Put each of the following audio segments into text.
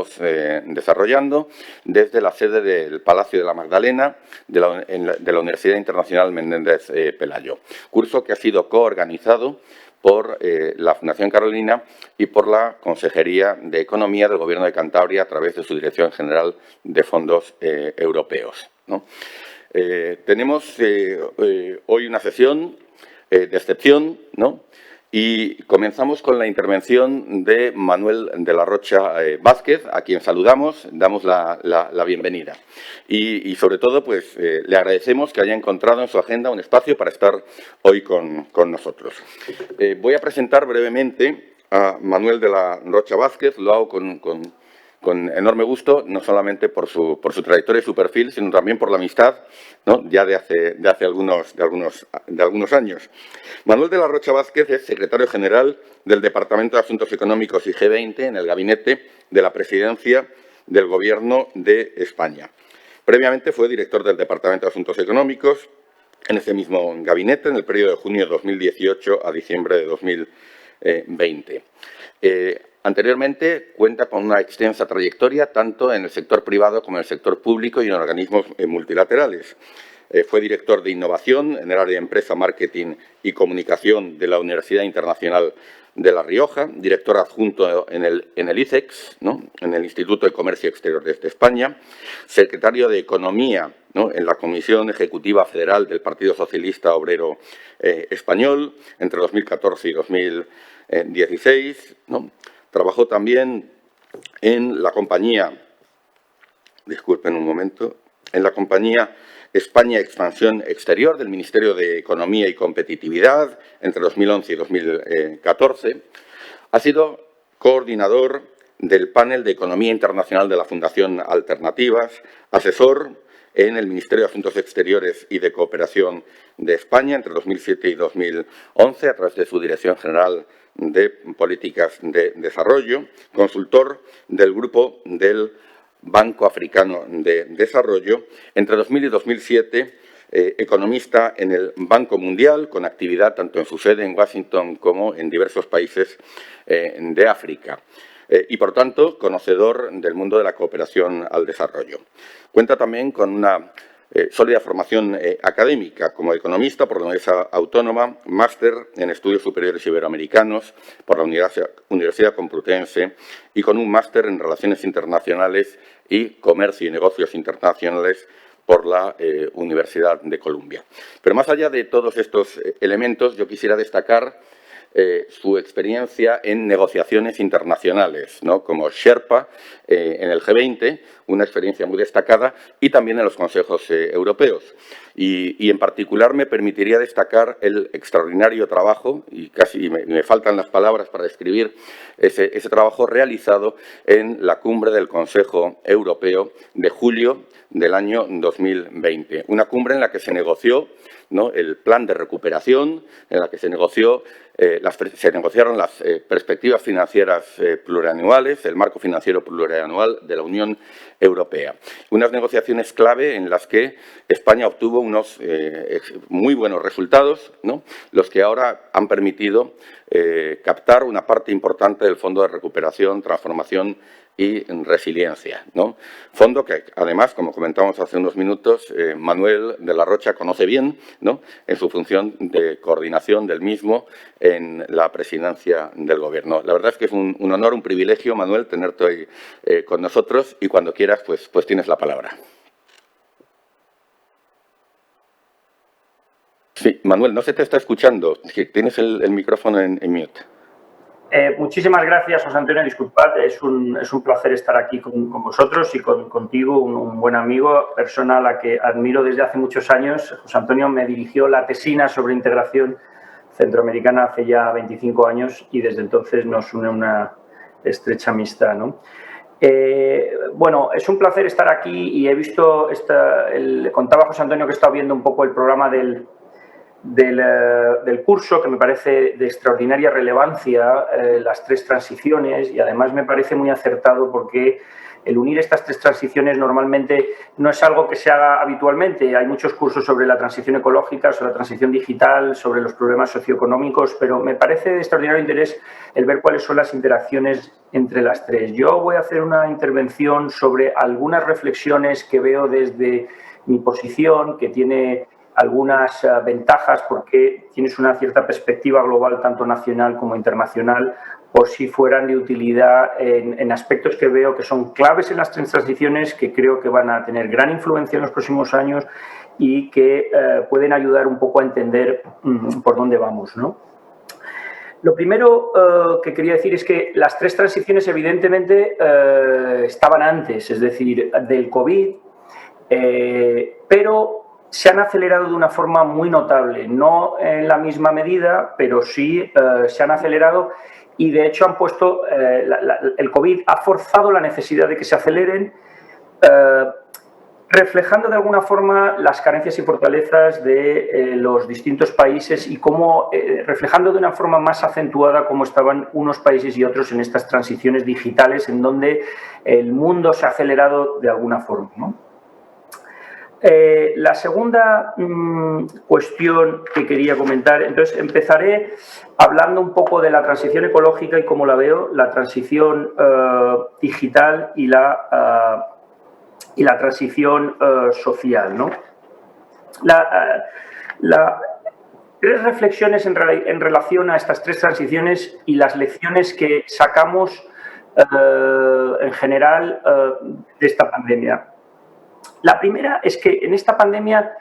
estamos desarrollando desde la sede del Palacio de la Magdalena de la Universidad Internacional Menéndez Pelayo. Curso que ha sido coorganizado por la Fundación Carolina y por la Consejería de Economía del Gobierno de Cantabria a través de su Dirección General de Fondos Europeos, ¿no? Tenemos hoy una sesión de excepción, ¿no? Y comenzamos con la intervención de Manuel de la Rocha Vázquez, a quien saludamos, damos la bienvenida. Y sobre todo, pues, le agradecemos que haya encontrado en su agenda un espacio para estar hoy con nosotros. Voy a presentar brevemente a Manuel de la Rocha Vázquez, lo hago con enorme gusto, no solamente por su trayectoria y su perfil, sino también por la amistad, ¿no?, ya de hace algunos años. Manuel de la Rocha Vázquez es secretario general del Departamento de Asuntos Económicos y G20 en el gabinete de la Presidencia del Gobierno de España. Previamente fue director del Departamento de Asuntos Económicos en ese mismo gabinete en el periodo de junio de 2018 a diciembre de 2020. Anteriormente cuenta con una extensa trayectoria tanto en el sector privado como en el sector público y en organismos multilaterales. Fue director de innovación en el área de empresa, marketing y comunicación de la Universidad Internacional de La Rioja, director adjunto en el ICEX, ¿no?, en el Instituto de Comercio Exterior de España, secretario de Economía, ¿no?, en la Comisión Ejecutiva Federal del Partido Socialista Obrero Español entre 2014 y 2016, ¿no? Trabajó también en la compañía, disculpen un momento, en la compañía España Expansión Exterior del Ministerio de Economía y Competitividad entre 2011 y 2014. Ha sido coordinador del panel de Economía Internacional de la Fundación Alternativas, asesor en el Ministerio de Asuntos Exteriores y de Cooperación de España entre 2007 y 2011 a través de su Dirección General de Políticas de Desarrollo, consultor del Grupo del Banco Africano de Desarrollo, entre 2000 y 2007, economista en el Banco Mundial, con actividad tanto en su sede en Washington como en diversos países de África. Y, por tanto, conocedor del mundo de la cooperación al desarrollo. Cuenta también con una sólida formación académica como economista por la Universidad Autónoma, máster en Estudios Superiores Iberoamericanos por la Universidad Complutense y con un máster en Relaciones Internacionales y Comercio y Negocios Internacionales por la Universidad de Columbia. Pero más allá de todos estos elementos, yo quisiera destacar su experiencia en negociaciones internacionales, ¿no?, como Sherpa en el G20, una experiencia muy destacada, y también en los consejos europeos. Y en particular me permitiría destacar el extraordinario trabajo, y casi me faltan las palabras para describir ese trabajo realizado en la cumbre del Consejo Europeo de julio del año 2020. Una cumbre en la que se negoció, ¿no?, el plan de recuperación, en la que se negociaron las perspectivas financieras plurianuales, el marco financiero plurianual de la Unión Europea. Unas negociaciones clave en las que España obtuvo unos muy buenos resultados, ¿no?, los que ahora han permitido captar una parte importante del Fondo de Recuperación, Transformación y Resiliencia, ¿no? Fondo que, además, como comentamos hace unos minutos, Manuel de la Rocha conoce bien, ¿no?, en su función de coordinación del mismo en la presidencia del Gobierno. La verdad es que es un honor, un privilegio, Manuel, tenerte hoy con nosotros, y cuando quieras, pues tienes la palabra. Sí, Manuel, no se te está escuchando. Tienes el micrófono en mute. Muchísimas gracias, José Antonio. Disculpad, es un placer estar aquí con vosotros y contigo, un buen amigo, persona a la que admiro desde hace muchos años. José Antonio me dirigió la tesina sobre integración centroamericana hace ya 25 años y desde entonces nos une una estrecha amistad, ¿no? Bueno, es un placer estar aquí y he visto, le contaba a José Antonio que he estado viendo un poco el programa del del curso, que me parece de extraordinaria relevancia, las 3 transiciones, y además me parece muy acertado porque el unir estas 3 transiciones normalmente no es algo que se haga habitualmente. Hay muchos cursos sobre la transición ecológica, sobre la transición digital, sobre los problemas socioeconómicos, pero me parece de extraordinario interés el ver cuáles son las interacciones entre las 3. Yo voy a hacer una intervención sobre algunas reflexiones que veo desde mi posición, que tiene algunas ventajas porque tienes una cierta perspectiva global, tanto nacional como internacional, por si fueran de utilidad en aspectos que veo que son claves en las 3 transiciones, que creo que van a tener gran influencia en los próximos años y que pueden ayudar un poco a entender por dónde vamos, ¿no? Lo primero que quería decir es que las 3 transiciones evidentemente estaban antes, es decir, del COVID, pero se han acelerado de una forma muy notable, no en la misma medida, pero sí se han acelerado y de hecho han puesto, el COVID ha forzado la necesidad de que se aceleren, reflejando de alguna forma las carencias y fortalezas de los distintos países y cómo, reflejando de una forma más acentuada cómo estaban unos países y otros en estas transiciones digitales en donde el mundo se ha acelerado de alguna forma, ¿no? La segunda cuestión que quería comentar, entonces empezaré hablando un poco de la transición ecológica y cómo la veo, la transición digital y la transición social, ¿no? 3 reflexiones en relación a estas 3 transiciones y las lecciones que sacamos en general de esta pandemia. La primera es que en esta pandemia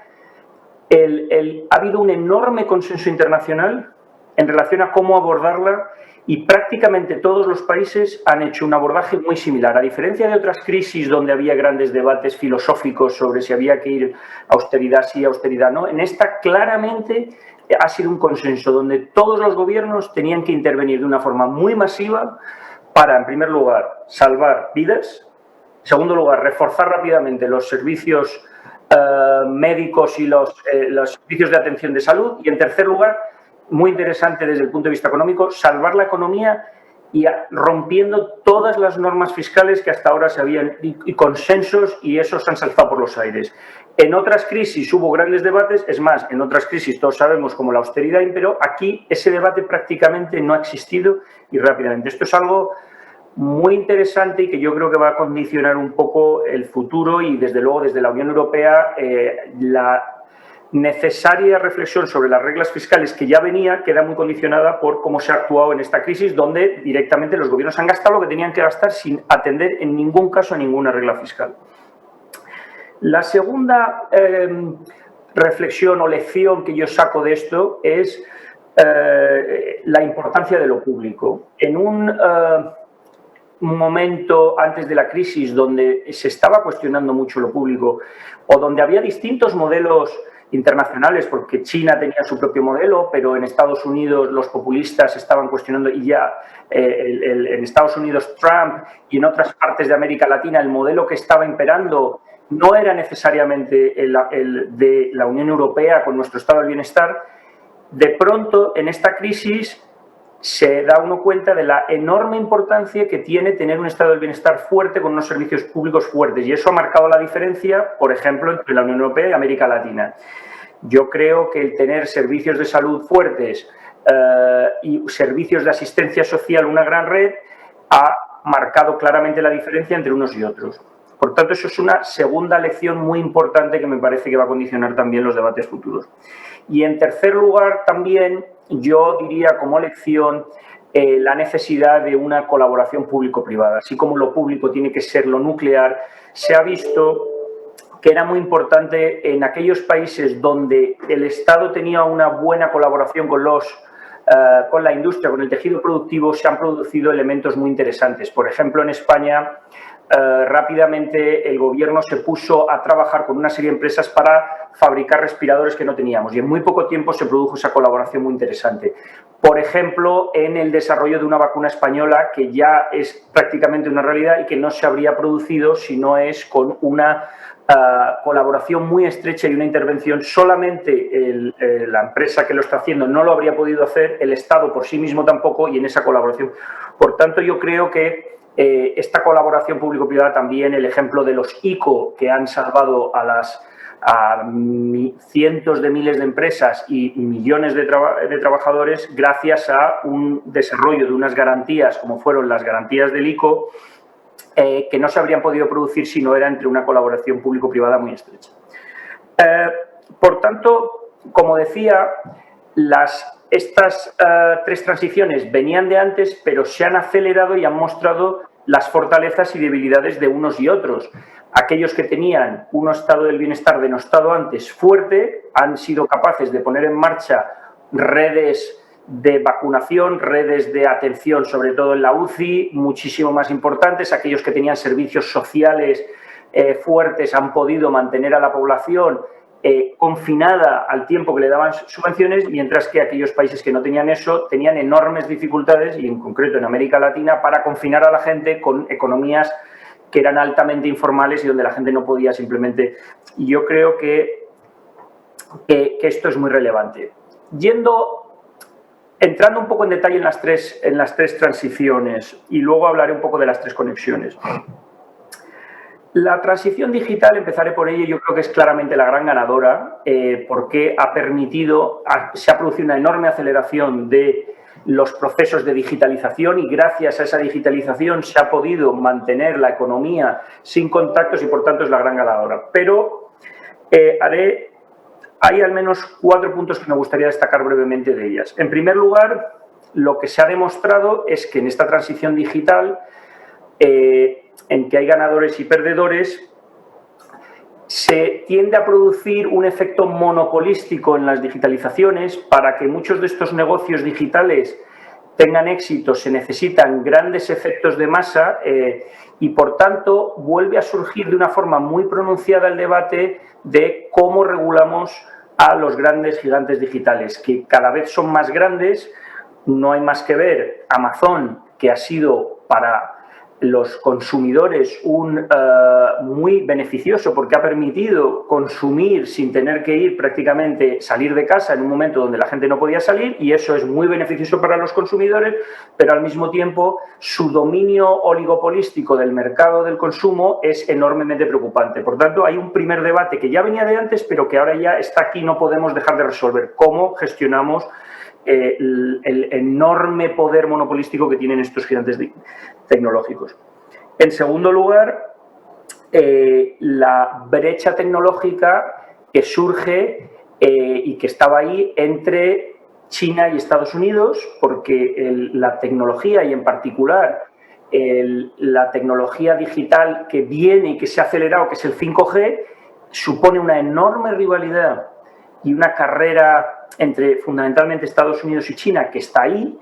ha habido un enorme consenso internacional en relación a cómo abordarla y prácticamente todos los países han hecho un abordaje muy similar. A diferencia de otras crisis donde había grandes debates filosóficos sobre si había que ir a austeridad sí, austeridad no, en esta claramente ha sido un consenso donde todos los gobiernos tenían que intervenir de una forma muy masiva para, en primer lugar, salvar vidas. En segundo lugar, reforzar rápidamente los servicios médicos y los servicios de atención de salud. Y en tercer lugar, muy interesante desde el punto de vista económico, salvar la economía y rompiendo todas las normas fiscales que hasta ahora se habían y consensos y esos se han saltado por los aires. En otras crisis hubo grandes debates, es más, en otras crisis todos sabemos como la austeridad imperó, aquí ese debate prácticamente no ha existido y rápidamente. Esto es algo muy interesante y que yo creo que va a condicionar un poco el futuro y desde luego desde la Unión Europea la necesaria reflexión sobre las reglas fiscales que ya venía queda muy condicionada por cómo se ha actuado en esta crisis donde directamente los gobiernos han gastado lo que tenían que gastar sin atender en ningún caso a ninguna regla fiscal. La segunda reflexión o lección que yo saco de esto es la importancia de lo público. En un momento antes de la crisis donde se estaba cuestionando mucho lo público o donde había distintos modelos internacionales, porque China tenía su propio modelo, pero en Estados Unidos los populistas estaban cuestionando y ya en Estados Unidos Trump y en otras partes de América Latina el modelo que estaba imperando no era necesariamente el de la Unión Europea con nuestro estado del bienestar. De pronto en esta crisis se da uno cuenta de la enorme importancia que tiene tener un estado del bienestar fuerte con unos servicios públicos fuertes y eso ha marcado la diferencia, por ejemplo, entre la Unión Europea y América Latina. Yo creo que el tener servicios de salud fuertes y servicios de asistencia social, una gran red, ha marcado claramente la diferencia entre unos y otros. Por tanto, eso es una segunda lección muy importante que me parece que va a condicionar también los debates futuros. Y en tercer lugar, también yo diría como lección la necesidad de una colaboración público-privada. Así como lo público tiene que ser lo nuclear, se ha visto que era muy importante en aquellos países donde el Estado tenía una buena colaboración con la industria, con el tejido productivo, se han producido elementos muy interesantes. Por ejemplo, en España rápidamente el gobierno se puso a trabajar con una serie de empresas para fabricar respiradores que no teníamos y en muy poco tiempo se produjo esa colaboración muy interesante. Por ejemplo, en el desarrollo de una vacuna española que ya es prácticamente una realidad y que no se habría producido si no es con una colaboración muy estrecha y una intervención. Solamente la empresa que lo está haciendo no lo habría podido hacer, el Estado por sí mismo tampoco, y en esa colaboración. Por tanto, yo creo que esta colaboración público-privada también, el ejemplo de los ICO que han salvado a cientos de miles de empresas y millones de trabajadores gracias a un desarrollo de unas garantías como fueron las garantías del ICO, que no se habrían podido producir si no era entre una colaboración público-privada muy estrecha. Por tanto, como decía, estas tres transiciones venían de antes, pero se han acelerado y han mostrado las fortalezas y debilidades de unos y otros. Aquellos que tenían un estado del bienestar denostado antes fuerte han sido capaces de poner en marcha redes de vacunación, redes de atención, sobre todo en la UCI, muchísimo más importantes. Aquellos que tenían servicios sociales fuertes han podido mantener a la población confinada al tiempo que le daban subvenciones, mientras que aquellos países que no tenían eso tenían enormes dificultades, y en concreto en América Latina, para confinar a la gente con economías que eran altamente informales y donde la gente no podía simplemente. Y yo creo que esto es muy relevante. Entrando un poco en detalle en las tres transiciones, y luego hablaré un poco de las tres conexiones. La transición digital, empezaré por ella, yo creo que es claramente la gran ganadora, porque se ha producido una enorme aceleración de los procesos de digitalización y gracias a esa digitalización se ha podido mantener la economía sin contactos y por tanto es la gran ganadora. Pero hay al menos 4 puntos que me gustaría destacar brevemente de ellas. En primer lugar, lo que se ha demostrado es que en esta transición digital, en que hay ganadores y perdedores, se tiende a producir un efecto monopolístico en las digitalizaciones. Para que muchos de estos negocios digitales tengan éxito se necesitan grandes efectos de masa y, por tanto, vuelve a surgir de una forma muy pronunciada el debate de cómo regulamos a los grandes gigantes digitales, que cada vez son más grandes. No hay más que ver Amazon, que ha sido para los consumidores muy beneficioso porque ha permitido consumir sin tener que ir prácticamente salir de casa en un momento donde la gente no podía salir, y eso es muy beneficioso para los consumidores, pero al mismo tiempo su dominio oligopolístico del mercado del consumo es enormemente preocupante. Por tanto, hay un primer debate que ya venía de antes, pero que ahora ya está aquí, no podemos dejar de resolver. ¿Cómo gestionamos el enorme poder monopolístico que tienen estos gigantes tecnológicos? En segundo lugar, la brecha tecnológica que surge y que estaba ahí entre China y Estados Unidos, porque la tecnología, y en particular la tecnología digital que viene y que se ha acelerado, que es el 5G, supone una enorme rivalidad y una carrera entre fundamentalmente Estados Unidos y China, que está ahí,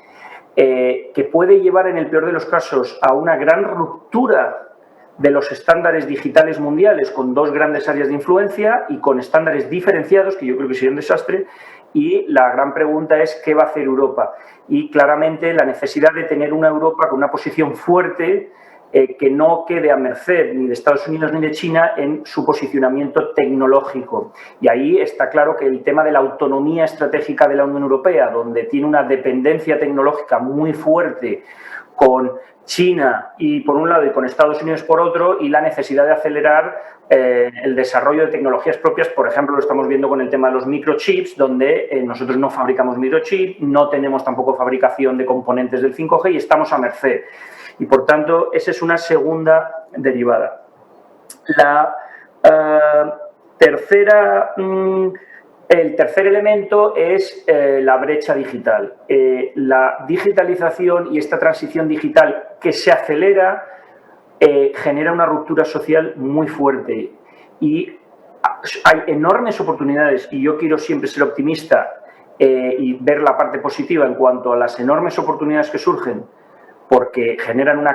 que puede llevar en el peor de los casos a una gran ruptura de los estándares digitales mundiales, con dos grandes áreas de influencia y con estándares diferenciados, que yo creo que sería un desastre. Y la gran pregunta es ¿qué va a hacer Europa? Y claramente la necesidad de tener una Europa con una posición fuerte, que no quede a merced ni de Estados Unidos ni de China en su posicionamiento tecnológico. Y ahí está claro que el tema de la autonomía estratégica de la Unión Europea, donde tiene una dependencia tecnológica muy fuerte con China y por un lado y con Estados Unidos por otro, y la necesidad de acelerar el desarrollo de tecnologías propias. Por ejemplo, lo estamos viendo con el tema de los microchips, donde nosotros no fabricamos microchips, no tenemos tampoco fabricación de componentes del 5G y estamos a merced. Y, por tanto, esa es una segunda derivada. El tercer elemento es la brecha digital. La digitalización y esta transición digital que se acelera genera una ruptura social muy fuerte. Y hay enormes oportunidades, y yo quiero siempre ser optimista y ver la parte positiva en cuanto a las enormes oportunidades que surgen, porque generan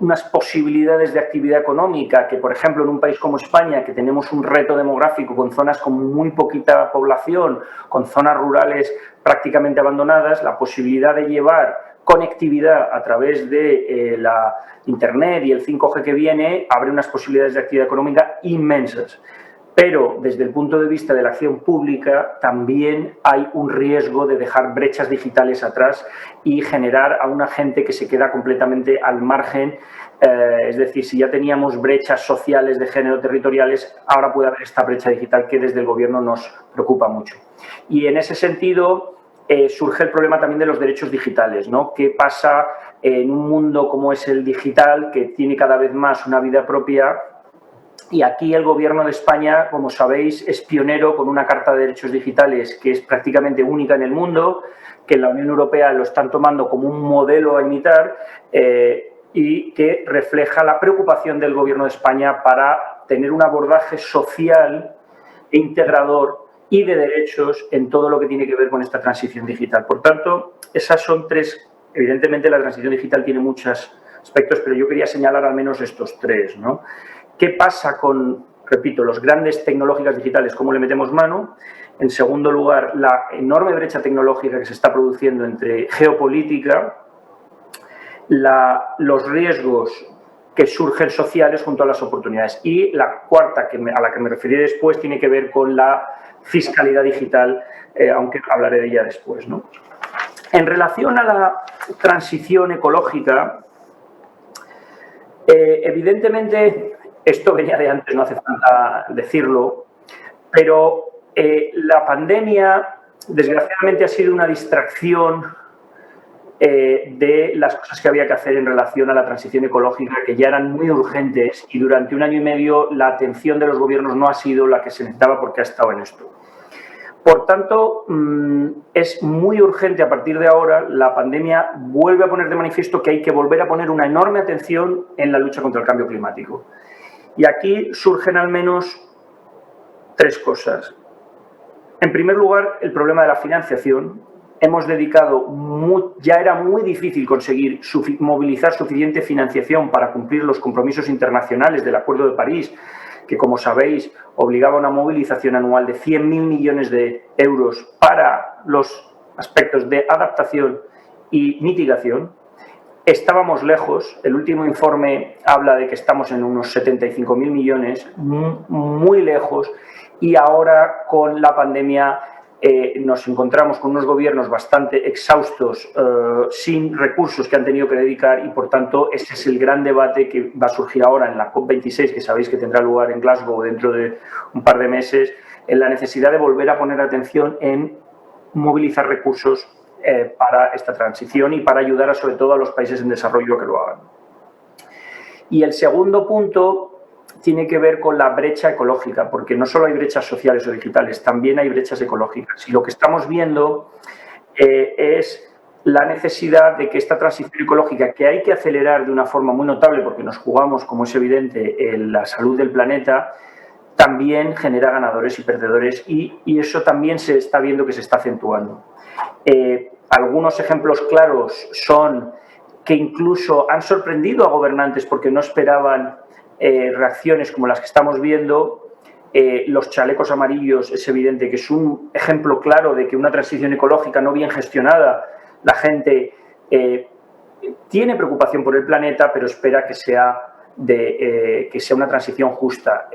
unas posibilidades de actividad económica que, por ejemplo, en un país como España, que tenemos un reto demográfico con zonas con muy poquita población, con zonas rurales prácticamente abandonadas, la posibilidad de llevar conectividad a través de la Internet y el 5G que viene abre unas posibilidades de actividad económica inmensas. Pero desde el punto de vista de la acción pública también hay un riesgo de dejar brechas digitales atrás y generar a una gente que se queda completamente al margen. Es decir, si ya teníamos brechas sociales de género territoriales, ahora puede haber esta brecha digital que desde el Gobierno nos preocupa mucho. Y en ese sentido surge el problema también de los derechos digitales, ¿no? ¿Qué pasa en un mundo como es el digital, que tiene cada vez más una vida propia? Y aquí el Gobierno de España, como sabéis, es pionero con una Carta de Derechos Digitales que es prácticamente única en el mundo, que en la Unión Europea lo están tomando como un modelo a imitar y que refleja la preocupación del Gobierno de España para tener un abordaje social e integrador y de derechos en todo lo que tiene que ver con esta transición digital. Por tanto, esas son tres. Evidentemente, la transición digital tiene muchos aspectos, pero yo quería señalar al menos estos tres, ¿no? ¿Qué pasa con, repito, los grandes tecnológicas digitales? ¿Cómo le metemos mano? En segundo lugar, la enorme brecha tecnológica que se está produciendo entre geopolítica, los riesgos que surgen sociales junto a las oportunidades. Y la cuarta, a la que me referiré después, tiene que ver con la fiscalidad digital, aunque hablaré de ella después, ¿no? En relación a la transición ecológica, evidentemente, esto venía de antes, no hace falta decirlo, pero la pandemia, desgraciadamente, ha sido una distracción de las cosas que había que hacer en relación a la transición ecológica, que ya eran muy urgentes, y durante 1 año y medio la atención de los gobiernos no ha sido la que se necesitaba porque ha estado en esto. Por tanto, es muy urgente a partir de ahora. La pandemia vuelve a poner de manifiesto que hay que volver a poner una enorme atención en la lucha contra el cambio climático. Y aquí surgen al menos 3 cosas. En primer lugar, el problema de la financiación. Hemos dedicado, ya era muy difícil conseguir movilizar suficiente financiación para cumplir los compromisos internacionales del Acuerdo de París, que, como sabéis, obligaba a una movilización anual de 100.000 millones de euros para los aspectos de adaptación y mitigación. Estábamos lejos. El último informe habla de que estamos en unos 75.000 millones, muy lejos, y ahora con la pandemia nos encontramos con unos gobiernos bastante exhaustos, sin recursos que han tenido que dedicar, y por tanto ese es el gran debate que va a surgir ahora en la COP26, que sabéis que tendrá lugar en Glasgow dentro de un par de meses, en la necesidad de volver a poner atención en movilizar recursos para esta transición y para ayudar sobre todo a los países en desarrollo a que lo hagan. Y el segundo punto tiene que ver con la brecha ecológica, porque no solo hay brechas sociales o digitales, también hay brechas ecológicas. Y lo que estamos viendo es la necesidad de que esta transición ecológica, que hay que acelerar de una forma muy notable, porque nos jugamos, como es evidente, en la salud del planeta, también genera ganadores y perdedores, y eso también se está viendo que se está acentuando. Algunos ejemplos claros son que incluso han sorprendido a gobernantes porque no esperaban reacciones como las que estamos viendo. Los chalecos amarillos es evidente que es un ejemplo claro de que una transición ecológica no bien gestionada, la gente tiene preocupación por el planeta, pero espera que sea una transición justa.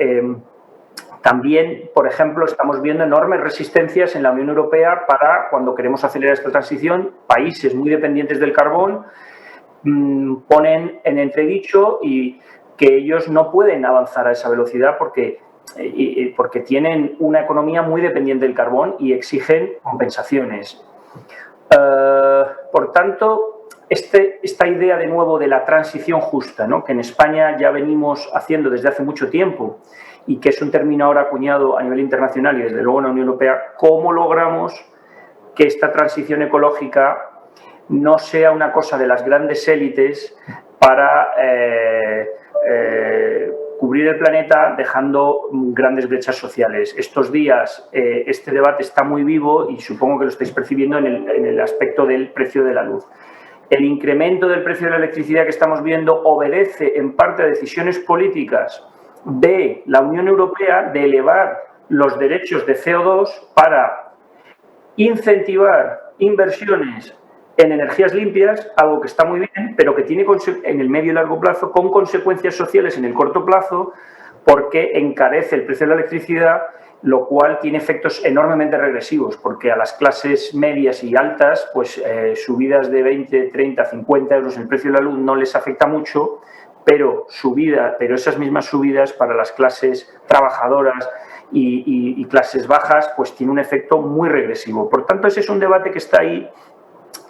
También, por ejemplo, estamos viendo enormes resistencias en la Unión Europea para, cuando queremos acelerar esta transición, países muy dependientes del carbón ponen en entredicho y que ellos no pueden avanzar a esa velocidad porque tienen una economía muy dependiente del carbón y exigen compensaciones. Por tanto, esta idea de nuevo de la transición justa, ¿no?, que en España ya venimos haciendo desde hace mucho tiempo y que es un término ahora acuñado a nivel internacional y desde luego en la Unión Europea, ¿cómo logramos que esta transición ecológica no sea una cosa de las grandes élites para cubrir el planeta dejando grandes brechas sociales? Estos días este debate está muy vivo y supongo que lo estáis percibiendo en el aspecto del precio de la luz. el incremento del precio de la electricidad que estamos viendo obedece en parte a decisiones políticas de la Unión Europea de elevar los derechos de CO2 para incentivar inversiones en energías limpias, algo que está muy bien, pero que tiene en el medio y largo plazo con consecuencias sociales en el corto plazo, porque encarece el precio de la electricidad, lo cual tiene efectos enormemente regresivos, porque a las clases medias y altas, pues subidas de 20, 30, 50 euros en el precio de la luz no les afecta mucho, pero esas mismas subidas para las clases trabajadoras y clases bajas, pues tiene un efecto muy regresivo. Por tanto, ese es un debate que está ahí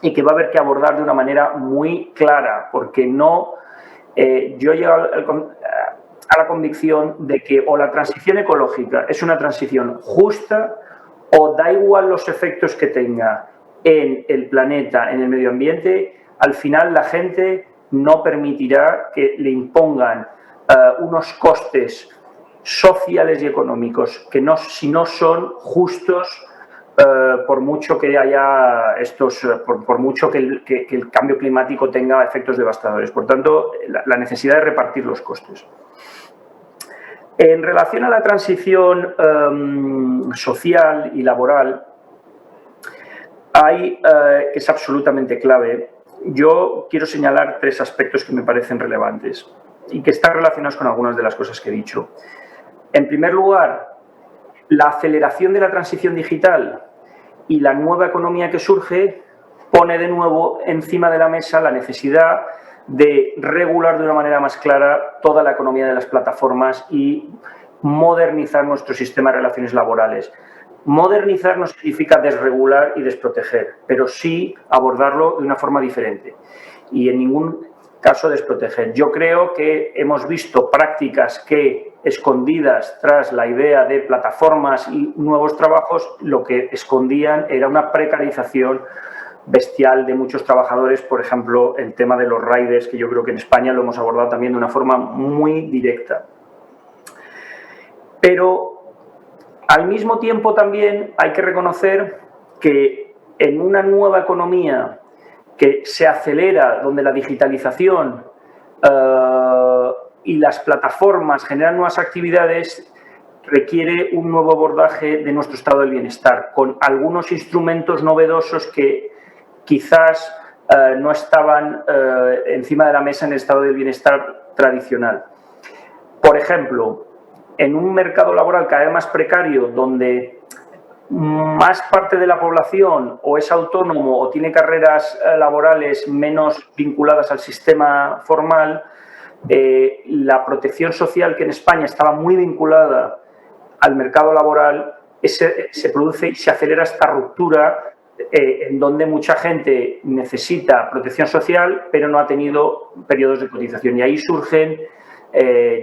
y que va a haber que abordar de una manera muy clara, porque no... yo he llegado a la convicción de que o la transición ecológica es una transición justa o da igual los efectos que tenga en el planeta, en el medio ambiente, al final la gente no permitirá que le impongan unos costes sociales y económicos que si no son justos, por mucho que haya por mucho que el cambio climático tenga efectos devastadores. Por tanto, la necesidad de repartir los costes. En relación a la transición social y laboral, que es absolutamente clave. Yo quiero señalar 3 aspectos que me parecen relevantes y que están relacionados con algunas de las cosas que he dicho. En primer lugar, la aceleración de la transición digital y la nueva economía que surge pone de nuevo encima de la mesa la necesidad de regular de una manera más clara toda la economía de las plataformas y modernizar nuestro sistema de relaciones laborales. Modernizar no significa desregular y desproteger, pero sí abordarlo de una forma diferente y en ningún caso desproteger. Yo creo que hemos visto prácticas que, escondidas tras la idea de plataformas y nuevos trabajos, lo que escondían era una precarización bestial de muchos trabajadores. Por ejemplo, el tema de los riders, que yo creo que en España lo hemos abordado también de una forma muy directa. Pero al mismo tiempo también hay que reconocer que en una nueva economía que se acelera, donde la digitalización y las plataformas generan nuevas actividades, requiere un nuevo abordaje de nuestro estado del bienestar, con algunos instrumentos novedosos que quizás no estaban encima de la mesa en el estado del bienestar tradicional. Por ejemplo, en un mercado laboral cada vez más precario, donde más parte de la población o es autónomo o tiene carreras laborales menos vinculadas al sistema formal, la protección social, que en España estaba muy vinculada al mercado laboral, se produce y se acelera esta ruptura en donde mucha gente necesita protección social pero no ha tenido periodos de cotización. Y ahí surgen,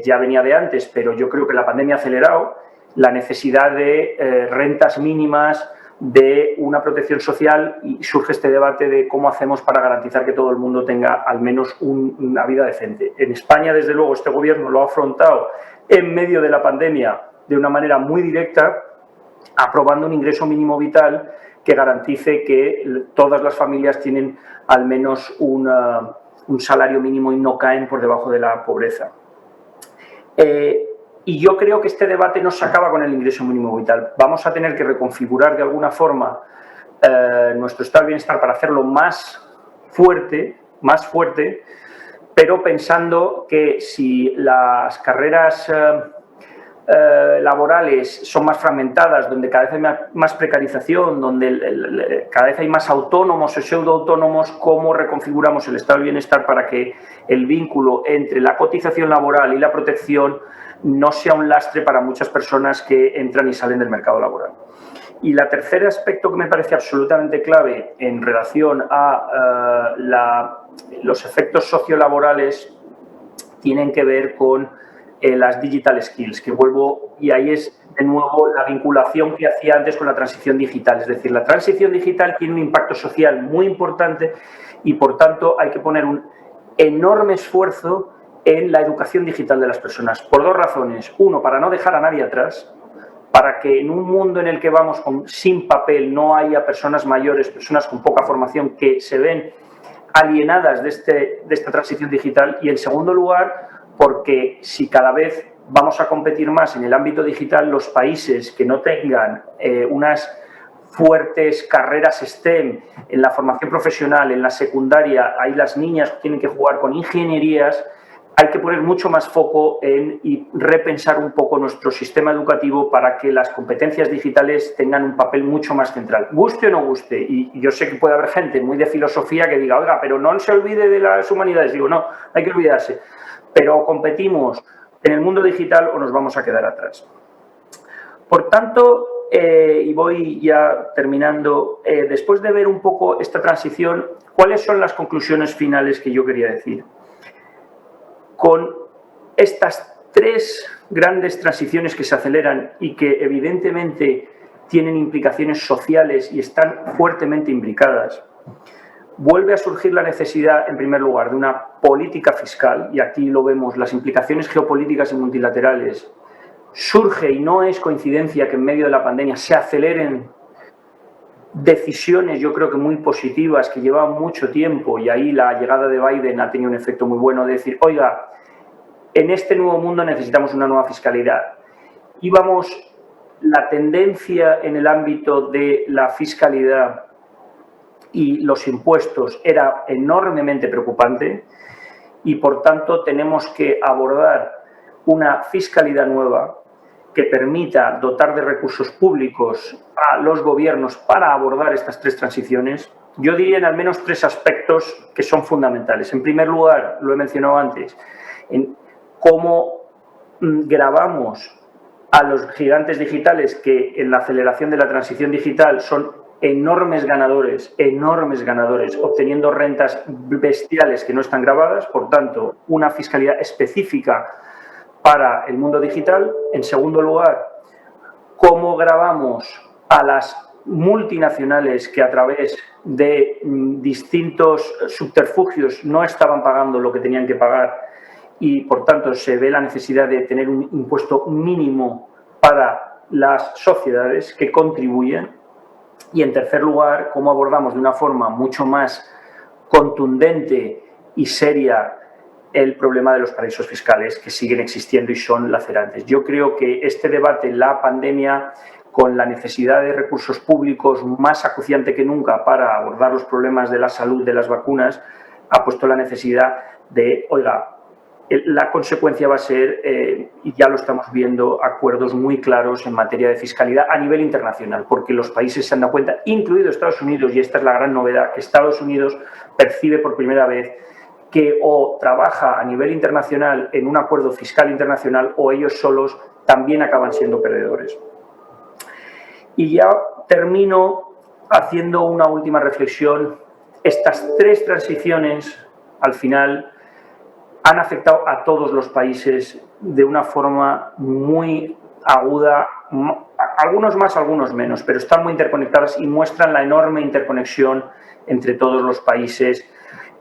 ya venía de antes, pero yo creo que la pandemia ha acelerado la necesidad de rentas mínimas, de una protección social, y surge este debate de cómo hacemos para garantizar que todo el mundo tenga al menos una vida decente. En España, desde luego, este gobierno lo ha afrontado en medio de la pandemia de una manera muy directa, aprobando un ingreso mínimo vital que garantice que todas las familias tienen al menos un salario mínimo y no caen por debajo de la pobreza. Y yo creo que este debate no se acaba con el ingreso mínimo vital. Vamos a tener que reconfigurar de alguna forma nuestro estado de bienestar para hacerlo más fuerte, pero pensando que si las carreras laborales son más fragmentadas, donde cada vez hay más precarización, donde cada vez hay más autónomos o pseudoautónomos, ¿cómo reconfiguramos el estado del bienestar para que el vínculo entre la cotización laboral y la protección no sea un lastre para muchas personas que entran y salen del mercado laboral? Y el tercer aspecto que me parece absolutamente clave en relación a los efectos sociolaborales tienen que ver con las digital skills, que vuelvo, y ahí es de nuevo la vinculación que hacía antes con la transición digital. Es decir, la transición digital tiene un impacto social muy importante y, por tanto, hay que poner un enorme esfuerzo en la educación digital de las personas, por 2 razones. Uno, para no dejar a nadie atrás, para que en un mundo en el que vamos sin papel no haya personas mayores, personas con poca formación que se ven alienadas de esta transición digital y, en segundo lugar, porque si cada vez vamos a competir más en el ámbito digital, los países que no tengan unas fuertes carreras STEM en la formación profesional, en la secundaria, ahí las niñas tienen que jugar con ingenierías, hay que poner mucho más foco y repensar un poco nuestro sistema educativo para que las competencias digitales tengan un papel mucho más central. Guste o no guste, y yo sé que puede haber gente muy de filosofía que diga, oiga, pero no se olvide de las humanidades. Digo, no, hay que olvidarse. Pero competimos en el mundo digital o nos vamos a quedar atrás. Por tanto, y voy ya terminando, después de ver un poco esta transición, ¿cuáles son las conclusiones finales que yo quería decir? Con estas tres grandes transiciones que se aceleran y que evidentemente tienen implicaciones sociales y están fuertemente imbricadas, vuelve a surgir la necesidad, en primer lugar, de una política fiscal, y aquí lo vemos, las implicaciones geopolíticas y multilaterales. Surge, y no es coincidencia que en medio de la pandemia se aceleren decisiones, yo creo que muy positivas, que llevaban mucho tiempo, y ahí la llegada de Biden ha tenido un efecto muy bueno de decir, oiga, en este nuevo mundo necesitamos una nueva fiscalidad. Íbamos, la tendencia en el ámbito de la fiscalidad y los impuestos era enormemente preocupante y, por tanto, tenemos que abordar una fiscalidad nueva que permita dotar de recursos públicos a los gobiernos para abordar estas tres transiciones. Yo diría en al menos tres aspectos que son fundamentales. En primer lugar, lo he mencionado antes, en cómo gravamos a los gigantes digitales que en la aceleración de la transición digital son enormes ganadores, obteniendo rentas bestiales que no están gravadas, por tanto, una fiscalidad específica para el mundo digital. En segundo lugar, cómo gravamos a las multinacionales que a través de distintos subterfugios no estaban pagando lo que tenían que pagar y, por tanto, se ve la necesidad de tener un impuesto mínimo para las sociedades que contribuyen. Y, en tercer lugar, cómo abordamos de una forma mucho más contundente y seria el problema de los paraísos fiscales que siguen existiendo y son lacerantes. Yo creo que este debate, la pandemia, con la necesidad de recursos públicos más acuciante que nunca para abordar los problemas de la salud, de las vacunas, ha puesto la necesidad de, oiga, la consecuencia va a ser, y ya lo estamos viendo, acuerdos muy claros en materia de fiscalidad a nivel internacional, porque los países se han dado cuenta, incluido Estados Unidos, y esta es la gran novedad, que Estados Unidos percibe por primera vez que o trabaja a nivel internacional en un acuerdo fiscal internacional o ellos solos también acaban siendo perdedores. Y ya termino haciendo una última reflexión. Estas tres transiciones, al final, han afectado a todos los países de una forma muy aguda, algunos más, algunos menos, pero están muy interconectadas y muestran la enorme interconexión entre todos los países.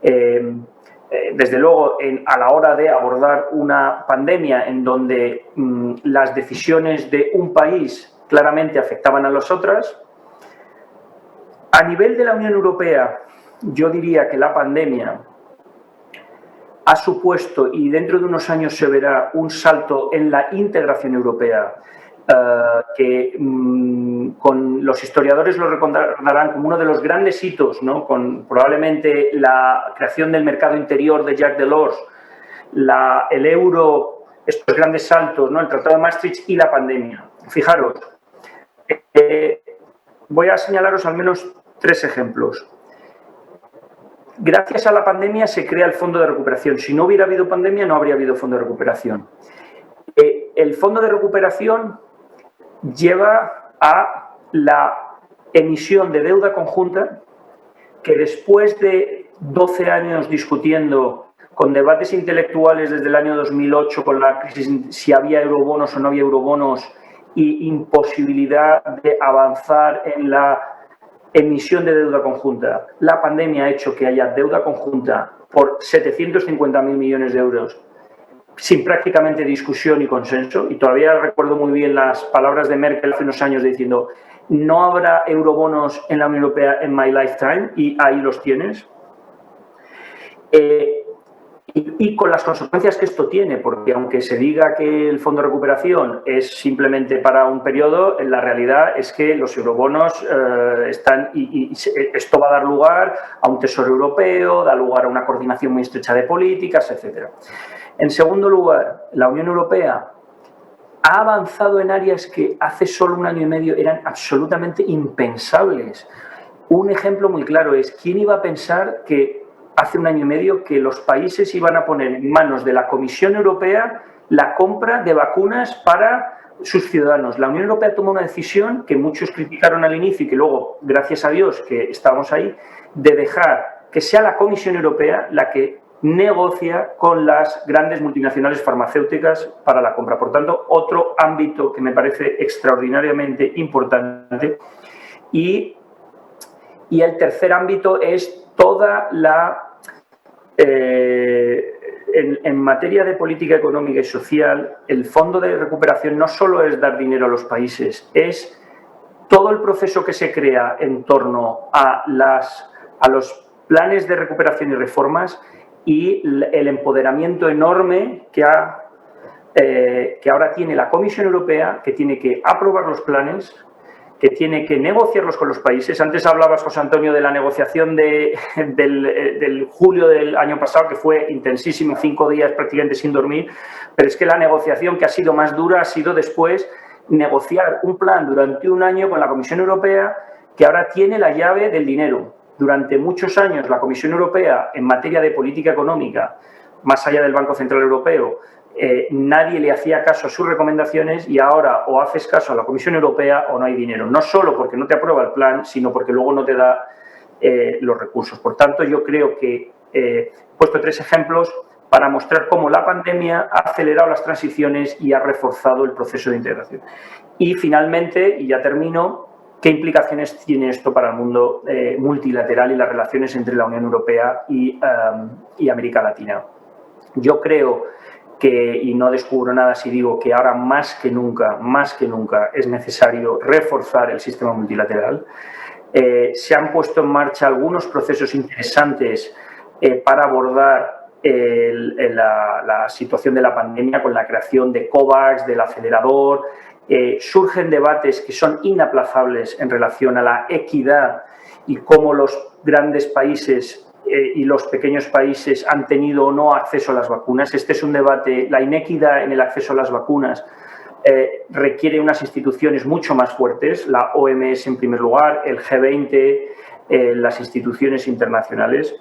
Desde luego, a la hora de abordar una pandemia en donde las decisiones de un país claramente afectaban a las otras. A nivel de la Unión Europea, yo diría que la pandemia ha supuesto, y dentro de unos años se verá, un salto en la integración europea que con los historiadores lo recordarán como uno de los grandes hitos, ¿no? Con probablemente la creación del mercado interior de Jacques Delors, el euro, estos grandes saltos, ¿no? El Tratado de Maastricht y la pandemia. Fijaros, voy a señalaros al menos tres ejemplos. Gracias a la pandemia se crea el Fondo de Recuperación. Si no hubiera habido pandemia, no habría habido Fondo de Recuperación. El Fondo de Recuperación lleva a la emisión de deuda conjunta que, después de 12 años discutiendo con debates intelectuales desde el año 2008 con la crisis, si había eurobonos o no había eurobonos, y imposibilidad de avanzar en la emisión de deuda conjunta, la pandemia ha hecho que haya deuda conjunta por 750.000 millones de euros sin prácticamente discusión y consenso. Y todavía recuerdo muy bien las palabras de Merkel hace unos años diciendo: no habrá eurobonos en la Unión Europea en my lifetime, y ahí los tienes. Y con las consecuencias que esto tiene, porque aunque se diga que el Fondo de Recuperación es simplemente para un periodo, la realidad es que los eurobonos están, y esto va a dar lugar a un tesoro europeo, da lugar a una coordinación muy estrecha de políticas, etc. En segundo lugar, la Unión Europea ha avanzado en áreas que hace solo un año y medio eran absolutamente impensables. Un ejemplo muy claro es, ¿quién iba a pensar que hace un año y medio que los países iban a poner en manos de la Comisión Europea la compra de vacunas para sus ciudadanos? La Unión Europea tomó una decisión que muchos criticaron al inicio y que luego, gracias a Dios que estábamos ahí, de dejar que sea la Comisión Europea la que negocia con las grandes multinacionales farmacéuticas para la compra. Por tanto, otro ámbito que me parece extraordinariamente importante. Y el tercer ámbito es toda la... en materia de política económica y social, el Fondo de Recuperación no solo es dar dinero a los países, es todo el proceso que se crea en torno a los planes de recuperación y reformas y el empoderamiento enorme que ahora tiene la Comisión Europea, que tiene que aprobar los planes, que tiene que negociarlos con los países. Antes hablabas, José Antonio, de la negociación del julio del año pasado, que fue intensísima, 5 días prácticamente sin dormir, pero es que la negociación que ha sido más dura ha sido después negociar un plan durante un año con la Comisión Europea, que ahora tiene la llave del dinero. Durante muchos años la Comisión Europea, en materia de política económica, más allá del Banco Central Europeo, nadie le hacía caso a sus recomendaciones y ahora o haces caso a la Comisión Europea o no hay dinero. No solo porque no te aprueba el plan, sino porque luego no te da los recursos. Por tanto, yo creo que he puesto 3 ejemplos para mostrar cómo la pandemia ha acelerado las transiciones y ha reforzado el proceso de integración. Y finalmente, y ya termino, ¿qué implicaciones tiene esto para el mundo multilateral y las relaciones entre la Unión Europea y América Latina? Yo creo que, y no descubro nada si digo que ahora más que nunca es necesario reforzar el sistema multilateral. Se han puesto en marcha algunos procesos interesantes para abordar la situación de la pandemia con la creación de COVAX, del acelerador. Surgen debates que son inaplazables en relación a la equidad y cómo los grandes países y los pequeños países han tenido o no acceso a las vacunas. Este es un debate, la inequidad en el acceso a las vacunas requiere unas instituciones mucho más fuertes, la OMS en primer lugar, el G20, las instituciones internacionales.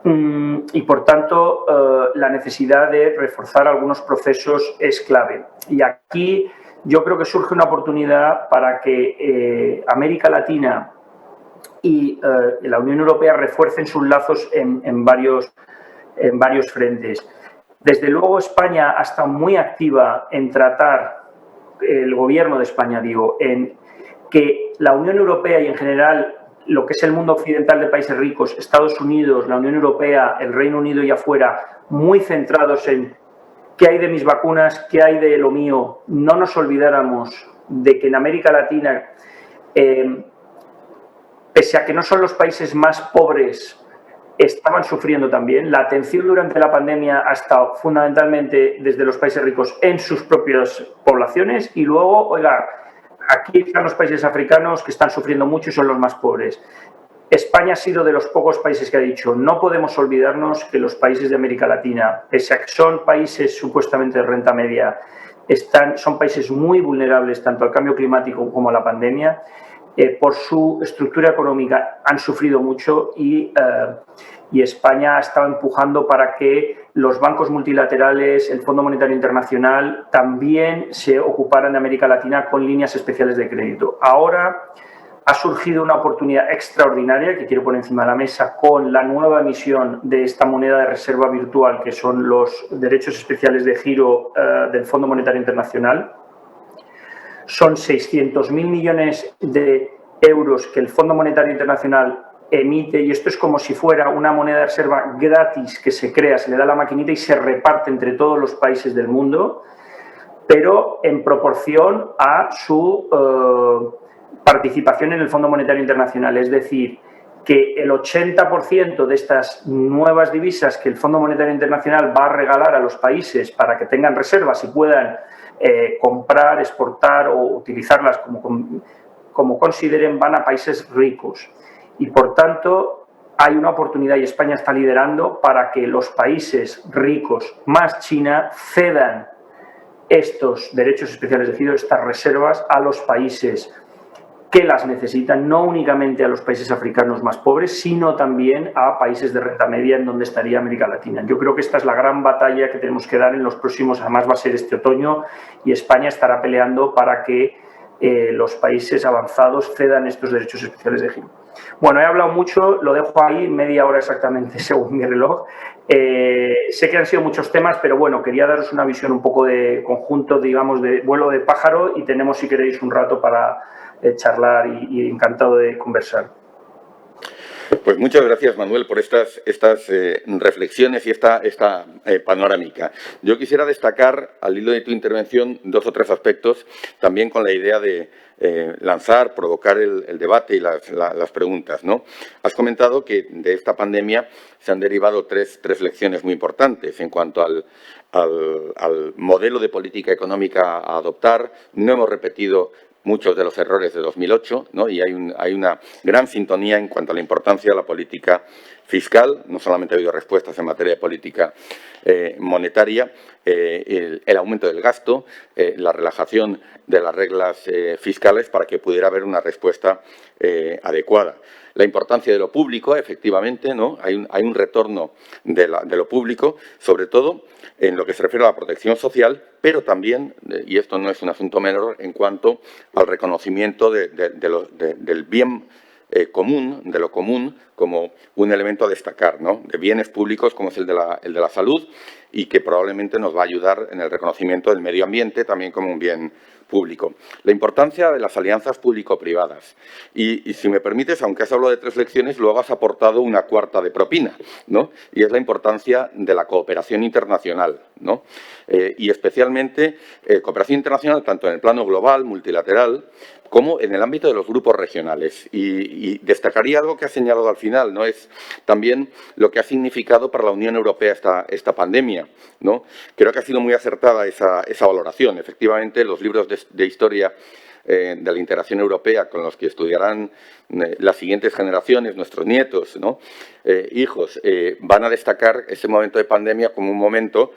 Y, por tanto, la necesidad de reforzar algunos procesos es clave. Y aquí yo creo que surge una oportunidad para que América Latina y la Unión Europea refuercen sus lazos en varios frentes. Desde luego, España ha estado muy activa en tratar, el gobierno de España, digo, en que la Unión Europea y en general lo que es el mundo occidental de países ricos, Estados Unidos, la Unión Europea, el Reino Unido y afuera, muy centrados en qué hay de mis vacunas, qué hay de lo mío. No nos olvidáramos de que en América Latina, pese a que no son los países más pobres, estaban sufriendo también. La atención durante la pandemia ha estado fundamentalmente desde los países ricos en sus propias poblaciones y luego, oiga, aquí están los países africanos que están sufriendo mucho y son los más pobres. España ha sido de los pocos países que ha dicho no podemos olvidarnos que los países de América Latina, pese a que son países supuestamente de renta media, son países muy vulnerables tanto al cambio climático como a la pandemia. Por su estructura económica han sufrido mucho y España ha estado empujando para que los bancos multilaterales, el Fondo Monetario Internacional también se ocuparan de América Latina con líneas especiales de crédito. Ahora ha surgido una oportunidad extraordinaria que quiero poner encima de la mesa con la nueva emisión de esta moneda de reserva virtual que son los derechos especiales de giro del Fondo Monetario Internacional. Son 600.000 millones de euros que el Fondo Monetario Internacional emite y esto es como si fuera una moneda de reserva gratis que se crea, se le da la maquinita y se reparte entre todos los países del mundo, pero en proporción a su participación en el Fondo Monetario Internacional. Es decir, que el 80% de estas nuevas divisas que el Fondo Monetario Internacional va a regalar a los países para que tengan reservas y puedan comprar, exportar o utilizarlas como consideren, van a países ricos. Y, por tanto, hay una oportunidad, y España está liderando, para que los países ricos más China cedan estos derechos especiales de giro, estas reservas, a los países que las necesitan, no únicamente a los países africanos más pobres, sino también a países de renta media, en donde estaría América Latina. Yo creo que esta es la gran batalla que tenemos que dar en los próximos, además va a ser este otoño, y España estará peleando para que los países avanzados cedan estos derechos especiales de giro. Bueno, he hablado mucho, lo dejo ahí, media hora exactamente según mi reloj. Sé que han sido muchos temas, pero bueno, quería daros una visión un poco de conjunto, digamos, de vuelo de pájaro, y tenemos, si queréis, un rato para charlar y encantado de conversar. Pues muchas gracias, Manuel, por estas reflexiones y esta panorámica. Yo quisiera destacar, al hilo de tu intervención, 2 o 3 aspectos, también con la idea de lanzar, provocar el debate y las preguntas, ¿no? Has comentado que de esta pandemia se han derivado tres lecciones muy importantes en cuanto al modelo de política económica a adoptar. No hemos repetido muchos de los errores de 2008, ¿no? Y hay una gran sintonía en cuanto a la importancia de la política fiscal. No solamente ha habido respuestas en materia de política monetaria, el aumento del gasto, la relajación de las reglas fiscales para que pudiera haber una respuesta adecuada. La importancia de lo público, efectivamente, ¿no? Hay un retorno de lo público, sobre todo en lo que se refiere a la protección social, pero también, y esto no es un asunto menor, en cuanto al reconocimiento del bien común, de lo común, como un elemento a destacar, ¿no? De bienes públicos como es el de la salud, y que probablemente nos va a ayudar en el reconocimiento del medio ambiente también como un bien público. La importancia de las alianzas público-privadas. Y si me permites, aunque has hablado de 3 lecciones, luego has aportado una cuarta de propina, ¿no? Y es la importancia de la cooperación internacional, ¿no? Y especialmente cooperación internacional tanto en el plano global, multilateral, como en el ámbito de los grupos regionales. Y destacaría algo que has señalado al final, ¿no? Es también lo que ha significado para la Unión Europea esta pandemia, ¿no? Creo que ha sido muy acertada esa valoración. Efectivamente, los libros de historia de la integración europea con los que estudiarán las siguientes generaciones, nuestros nietos, ¿no? Hijos, van a destacar ese momento de pandemia como un momento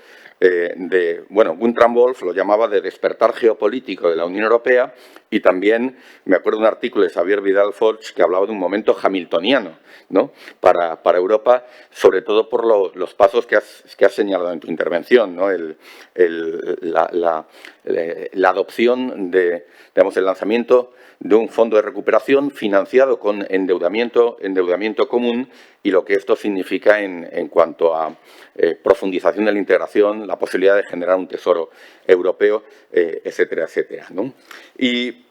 Guntram Wolff lo llamaba de despertar geopolítico de la Unión Europea, y también me acuerdo de un artículo de Xavier Vidal-Folch que hablaba de un momento hamiltoniano, ¿no? para Europa, sobre todo por los pasos que has señalado en tu intervención, ¿no? La adopción el lanzamiento de un fondo de recuperación financiado con endeudamiento común, y lo que esto significa en cuanto a profundización de la integración, la posibilidad de generar un tesoro europeo, etcétera, etcétera, ¿no? Y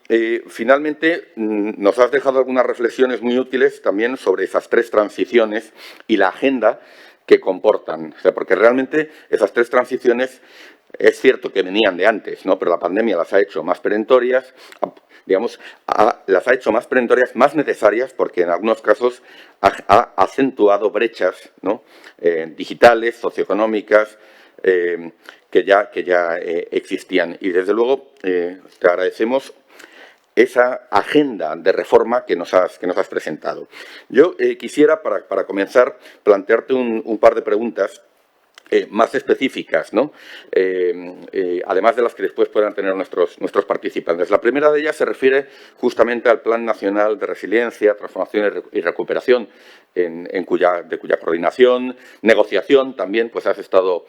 finalmente nos has dejado algunas reflexiones muy útiles también sobre esas 3 transiciones y la agenda que comportan. O sea, porque realmente esas 3 transiciones es cierto que venían de antes, ¿no? Pero la pandemia las ha hecho más perentorias, digamos, las ha hecho más perentorias, más necesarias, porque en algunos casos ha acentuado brechas, ¿no? Digitales, socioeconómicas, que ya existían. Y desde luego te agradecemos esa agenda de reforma que nos has presentado. Yo quisiera, para comenzar, plantearte un par de preguntas más específicas, ¿no? Además de las que después puedan tener nuestros participantes. La primera de ellas se refiere justamente al Plan Nacional de Resiliencia, Transformación y Recuperación, de cuya coordinación, negociación también pues has estado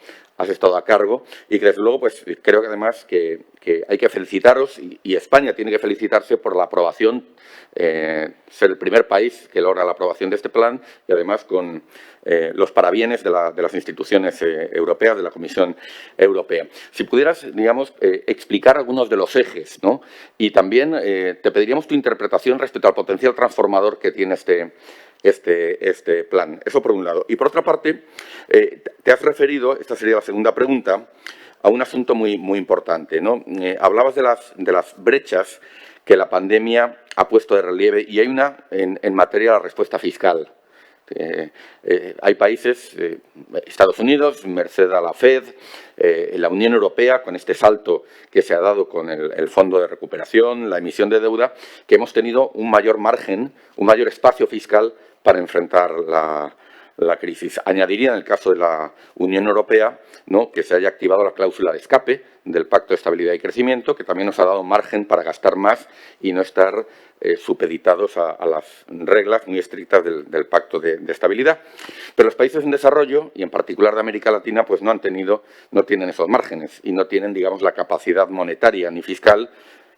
a cargo, y que desde luego pues creo que además que hay que felicitaros, y España tiene que felicitarse por la aprobación, ser el primer país que logra la aprobación de este plan, y además con los parabienes de las instituciones europeas, de la Comisión Europea. Si pudieras, digamos, explicar algunos de los ejes, ¿no? Y también te pediríamos tu interpretación respecto al potencial transformador que tiene este plan. Eso por un lado. Y por otra parte, te has referido, esta sería la segunda pregunta, a un asunto muy importante, ¿no? Hablabas de las brechas que la pandemia ha puesto de relieve, y hay una en materia de la respuesta fiscal. Hay países, Estados Unidos, merced a la FED, la Unión Europea, con este salto que se ha dado con el Fondo de Recuperación, la emisión de deuda, que hemos tenido un mayor margen, un mayor espacio fiscal para enfrentar la crisis. Añadiría, en el caso de la Unión Europea, ¿no?, que se haya activado la cláusula de escape del Pacto de Estabilidad y Crecimiento, que también nos ha dado margen para gastar más y no estar supeditados a las reglas muy estrictas del Pacto de Estabilidad. Pero los países en desarrollo, y en particular de América Latina, pues no tienen esos márgenes y no tienen, digamos, la capacidad monetaria ni fiscal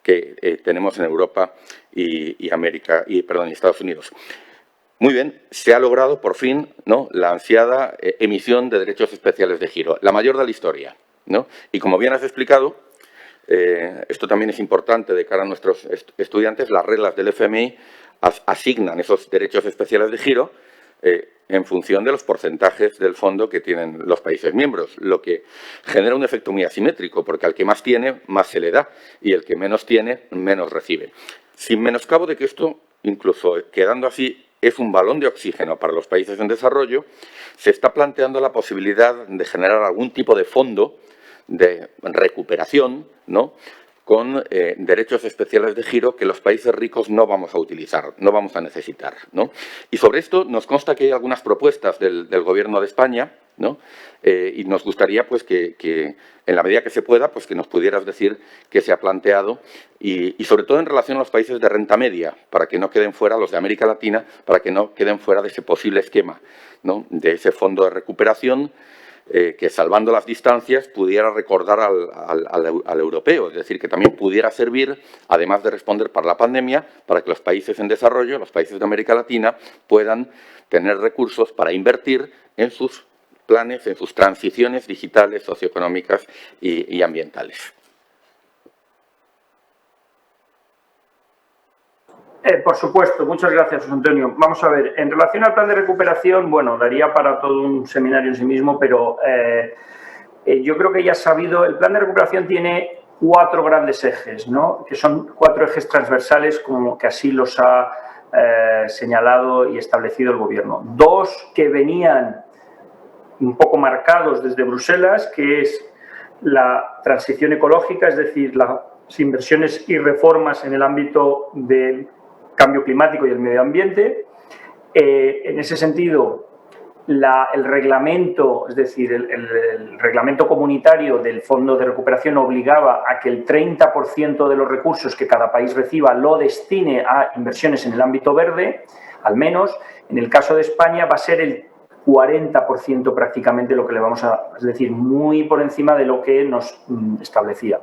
que tenemos en Europa y Estados Unidos. Muy bien, se ha logrado por fin, ¿no?, la ansiada emisión de derechos especiales de giro, la mayor de la historia, ¿no? Y como bien has explicado, esto también es importante de cara a nuestros estudiantes, las reglas del FMI asignan esos derechos especiales de giro en función de los porcentajes del fondo que tienen los países miembros, lo que genera un efecto muy asimétrico, porque al que más tiene, más se le da, y el que menos tiene, menos recibe. Sin menoscabo de que esto, incluso quedando así, es un balón de oxígeno para los países en desarrollo, se está planteando la posibilidad de generar algún tipo de fondo de recuperación, ¿no?, con derechos especiales de giro que los países ricos no vamos a utilizar, no vamos a necesitar, ¿no? Y sobre esto nos consta que hay algunas propuestas del Gobierno de España, ¿no? Y nos gustaría, pues, que en la medida que se pueda, pues que nos pudieras decir qué se ha planteado y sobre todo en relación a los países de renta media, para que no queden fuera, los de América Latina, para que no queden fuera de ese posible esquema, ¿no?, de ese fondo de recuperación, que, salvando las distancias, pudiera recordar al europeo, es decir, que también pudiera servir, además de responder para la pandemia, para que los países en desarrollo, los países de América Latina, puedan tener recursos para invertir en sus planes, en sus transiciones digitales, socioeconómicas y ambientales. Por supuesto, muchas gracias, José Antonio. Vamos a ver, en relación al plan de recuperación, bueno, daría para todo un seminario en sí mismo, pero yo creo que ya has sabido, el plan de recuperación tiene 4 grandes ejes, ¿no?, que son 4 ejes transversales, como que así los ha señalado y establecido el Gobierno. 2 que venían un poco marcados desde Bruselas, que es la transición ecológica, es decir, las inversiones y reformas en el ámbito del cambio climático y el medio ambiente. En ese sentido, el reglamento, es decir, el reglamento comunitario del Fondo de Recuperación obligaba a que el 30% de los recursos que cada país reciba lo destine a inversiones en el ámbito verde, al menos. En el caso de España va a ser el 40% prácticamente lo que le vamos a, es decir, muy por encima de lo que nos establecía.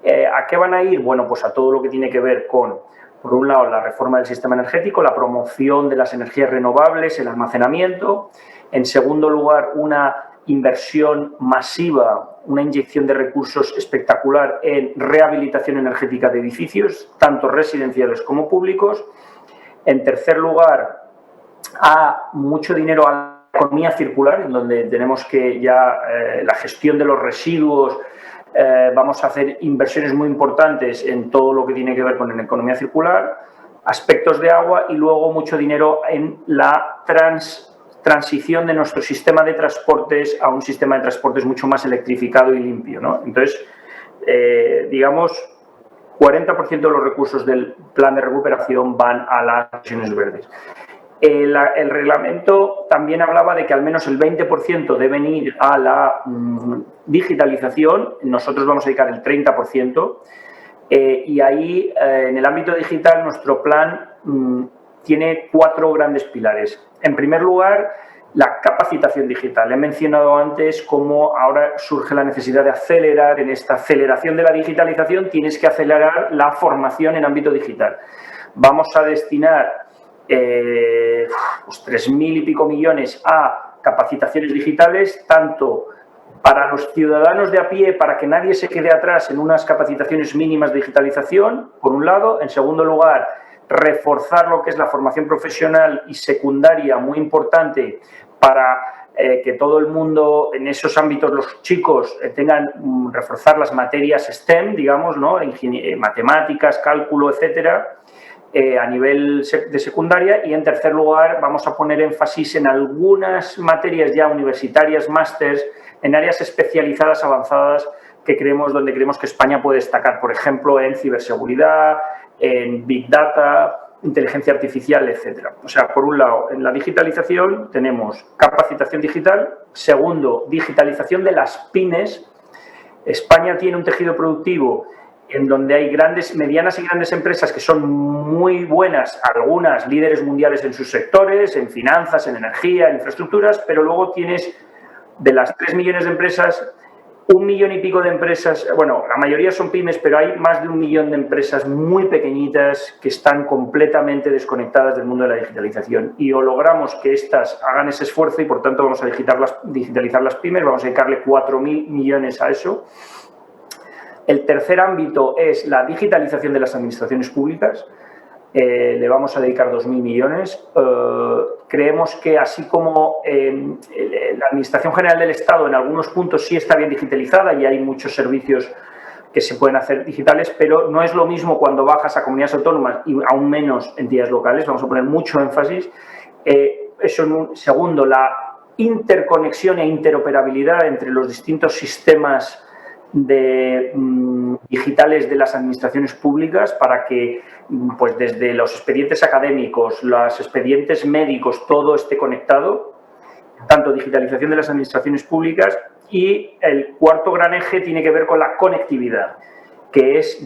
¿A qué van a ir? Bueno, pues a todo lo que tiene que ver con, por un lado, la reforma del sistema energético, la promoción de las energías renovables, el almacenamiento. En segundo lugar, una inversión masiva, una inyección de recursos espectacular en rehabilitación energética de edificios, tanto residenciales como públicos. En tercer lugar, a mucho dinero a la economía circular, en donde tenemos que ya la gestión de los residuos, vamos a hacer inversiones muy importantes en todo lo que tiene que ver con la economía circular, aspectos de agua y luego mucho dinero en la transición de nuestro sistema de transportes a un sistema de transportes mucho más electrificado y limpio, ¿no? Entonces, digamos, 40% de los recursos del plan de recuperación van a las inversiones verdes. El reglamento también hablaba de que al menos el 20% deben ir a la digitalización. Nosotros vamos a dedicar el 30%. Y ahí, en el ámbito digital, nuestro plan tiene 4 grandes pilares. En primer lugar, la capacitación digital. He mencionado antes cómo ahora surge la necesidad de acelerar. En esta aceleración de la digitalización tienes que acelerar la formación en ámbito digital. Vamos a destinar 3.000 y pico millones a capacitaciones digitales, tanto para los ciudadanos de a pie, para que nadie se quede atrás en unas capacitaciones mínimas de digitalización, por un lado. En segundo lugar, reforzar lo que es la formación profesional y secundaria, muy importante, para que todo el mundo en esos ámbitos, los chicos, reforzar las materias STEM, digamos, ¿no? Matemáticas, cálculo, etcétera, a nivel de secundaria. Y en tercer lugar vamos a poner énfasis en algunas materias ya universitarias, másters, en áreas especializadas avanzadas donde creemos que España puede destacar, por ejemplo, en ciberseguridad, en Big Data, inteligencia artificial, etcétera. O sea, por un lado, en la digitalización tenemos capacitación digital. Segundo, digitalización de las pymes. España tiene un tejido productivo en donde hay medianas y grandes empresas que son muy buenas, algunas líderes mundiales en sus sectores, en finanzas, en energía, en infraestructuras, pero luego tienes de las 3 millones de empresas, 1 millón y pico de empresas, bueno, la mayoría son pymes, pero hay más de 1 millón de empresas muy pequeñitas que están completamente desconectadas del mundo de la digitalización. Y o logramos que éstas hagan ese esfuerzo y, por tanto, vamos a digitalizar las pymes, vamos a dedicarle 4.000 millones a eso. El tercer ámbito es la digitalización de las administraciones públicas. Le vamos a dedicar 2.000 millones. Creemos que así como la Administración General del Estado en algunos puntos sí está bien digitalizada y hay muchos servicios que se pueden hacer digitales, pero no es lo mismo cuando bajas a comunidades autónomas y aún menos entidades locales. Vamos a poner mucho énfasis. Segundo, la interconexión e interoperabilidad entre los distintos sistemas digitales de las administraciones públicas para que, pues, desde los expedientes académicos, los expedientes médicos, todo esté conectado. Tanto digitalización de las administraciones públicas. Y el cuarto gran eje tiene que ver con la conectividad, que es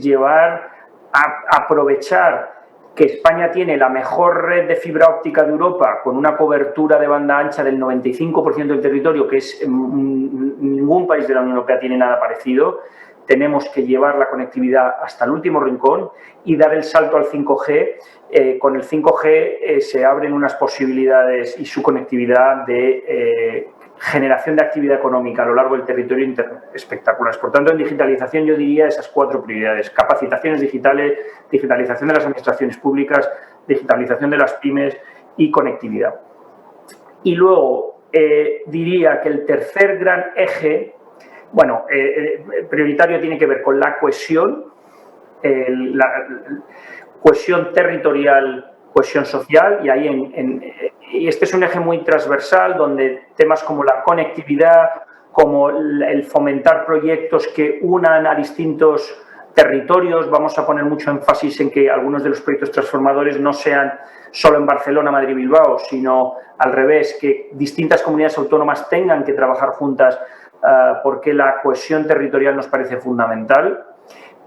aprovechar que España tiene la mejor red de fibra óptica de Europa, con una cobertura de banda ancha del 95% del territorio, que es ningún país de la Unión Europea tiene nada parecido. Tenemos que llevar la conectividad hasta el último rincón y dar el salto al 5G. Con el 5G se abren unas posibilidades y su conectividad de generación de actividad económica a lo largo del territorio espectaculares. Por tanto, en digitalización yo diría esas 4 prioridades: capacitaciones digitales, digitalización de las administraciones públicas, digitalización de las pymes y conectividad. Y luego diría que el tercer gran eje, prioritario, tiene que ver con la cohesión, cohesión territorial, cohesión social, y ahí y este es un eje muy transversal donde temas como la conectividad, como el fomentar proyectos que unan a distintos territorios. Vamos a poner mucho énfasis en que algunos de los proyectos transformadores no sean solo en Barcelona, Madrid, Bilbao, sino al revés, que distintas comunidades autónomas tengan que trabajar juntas, porque la cohesión territorial nos parece fundamental.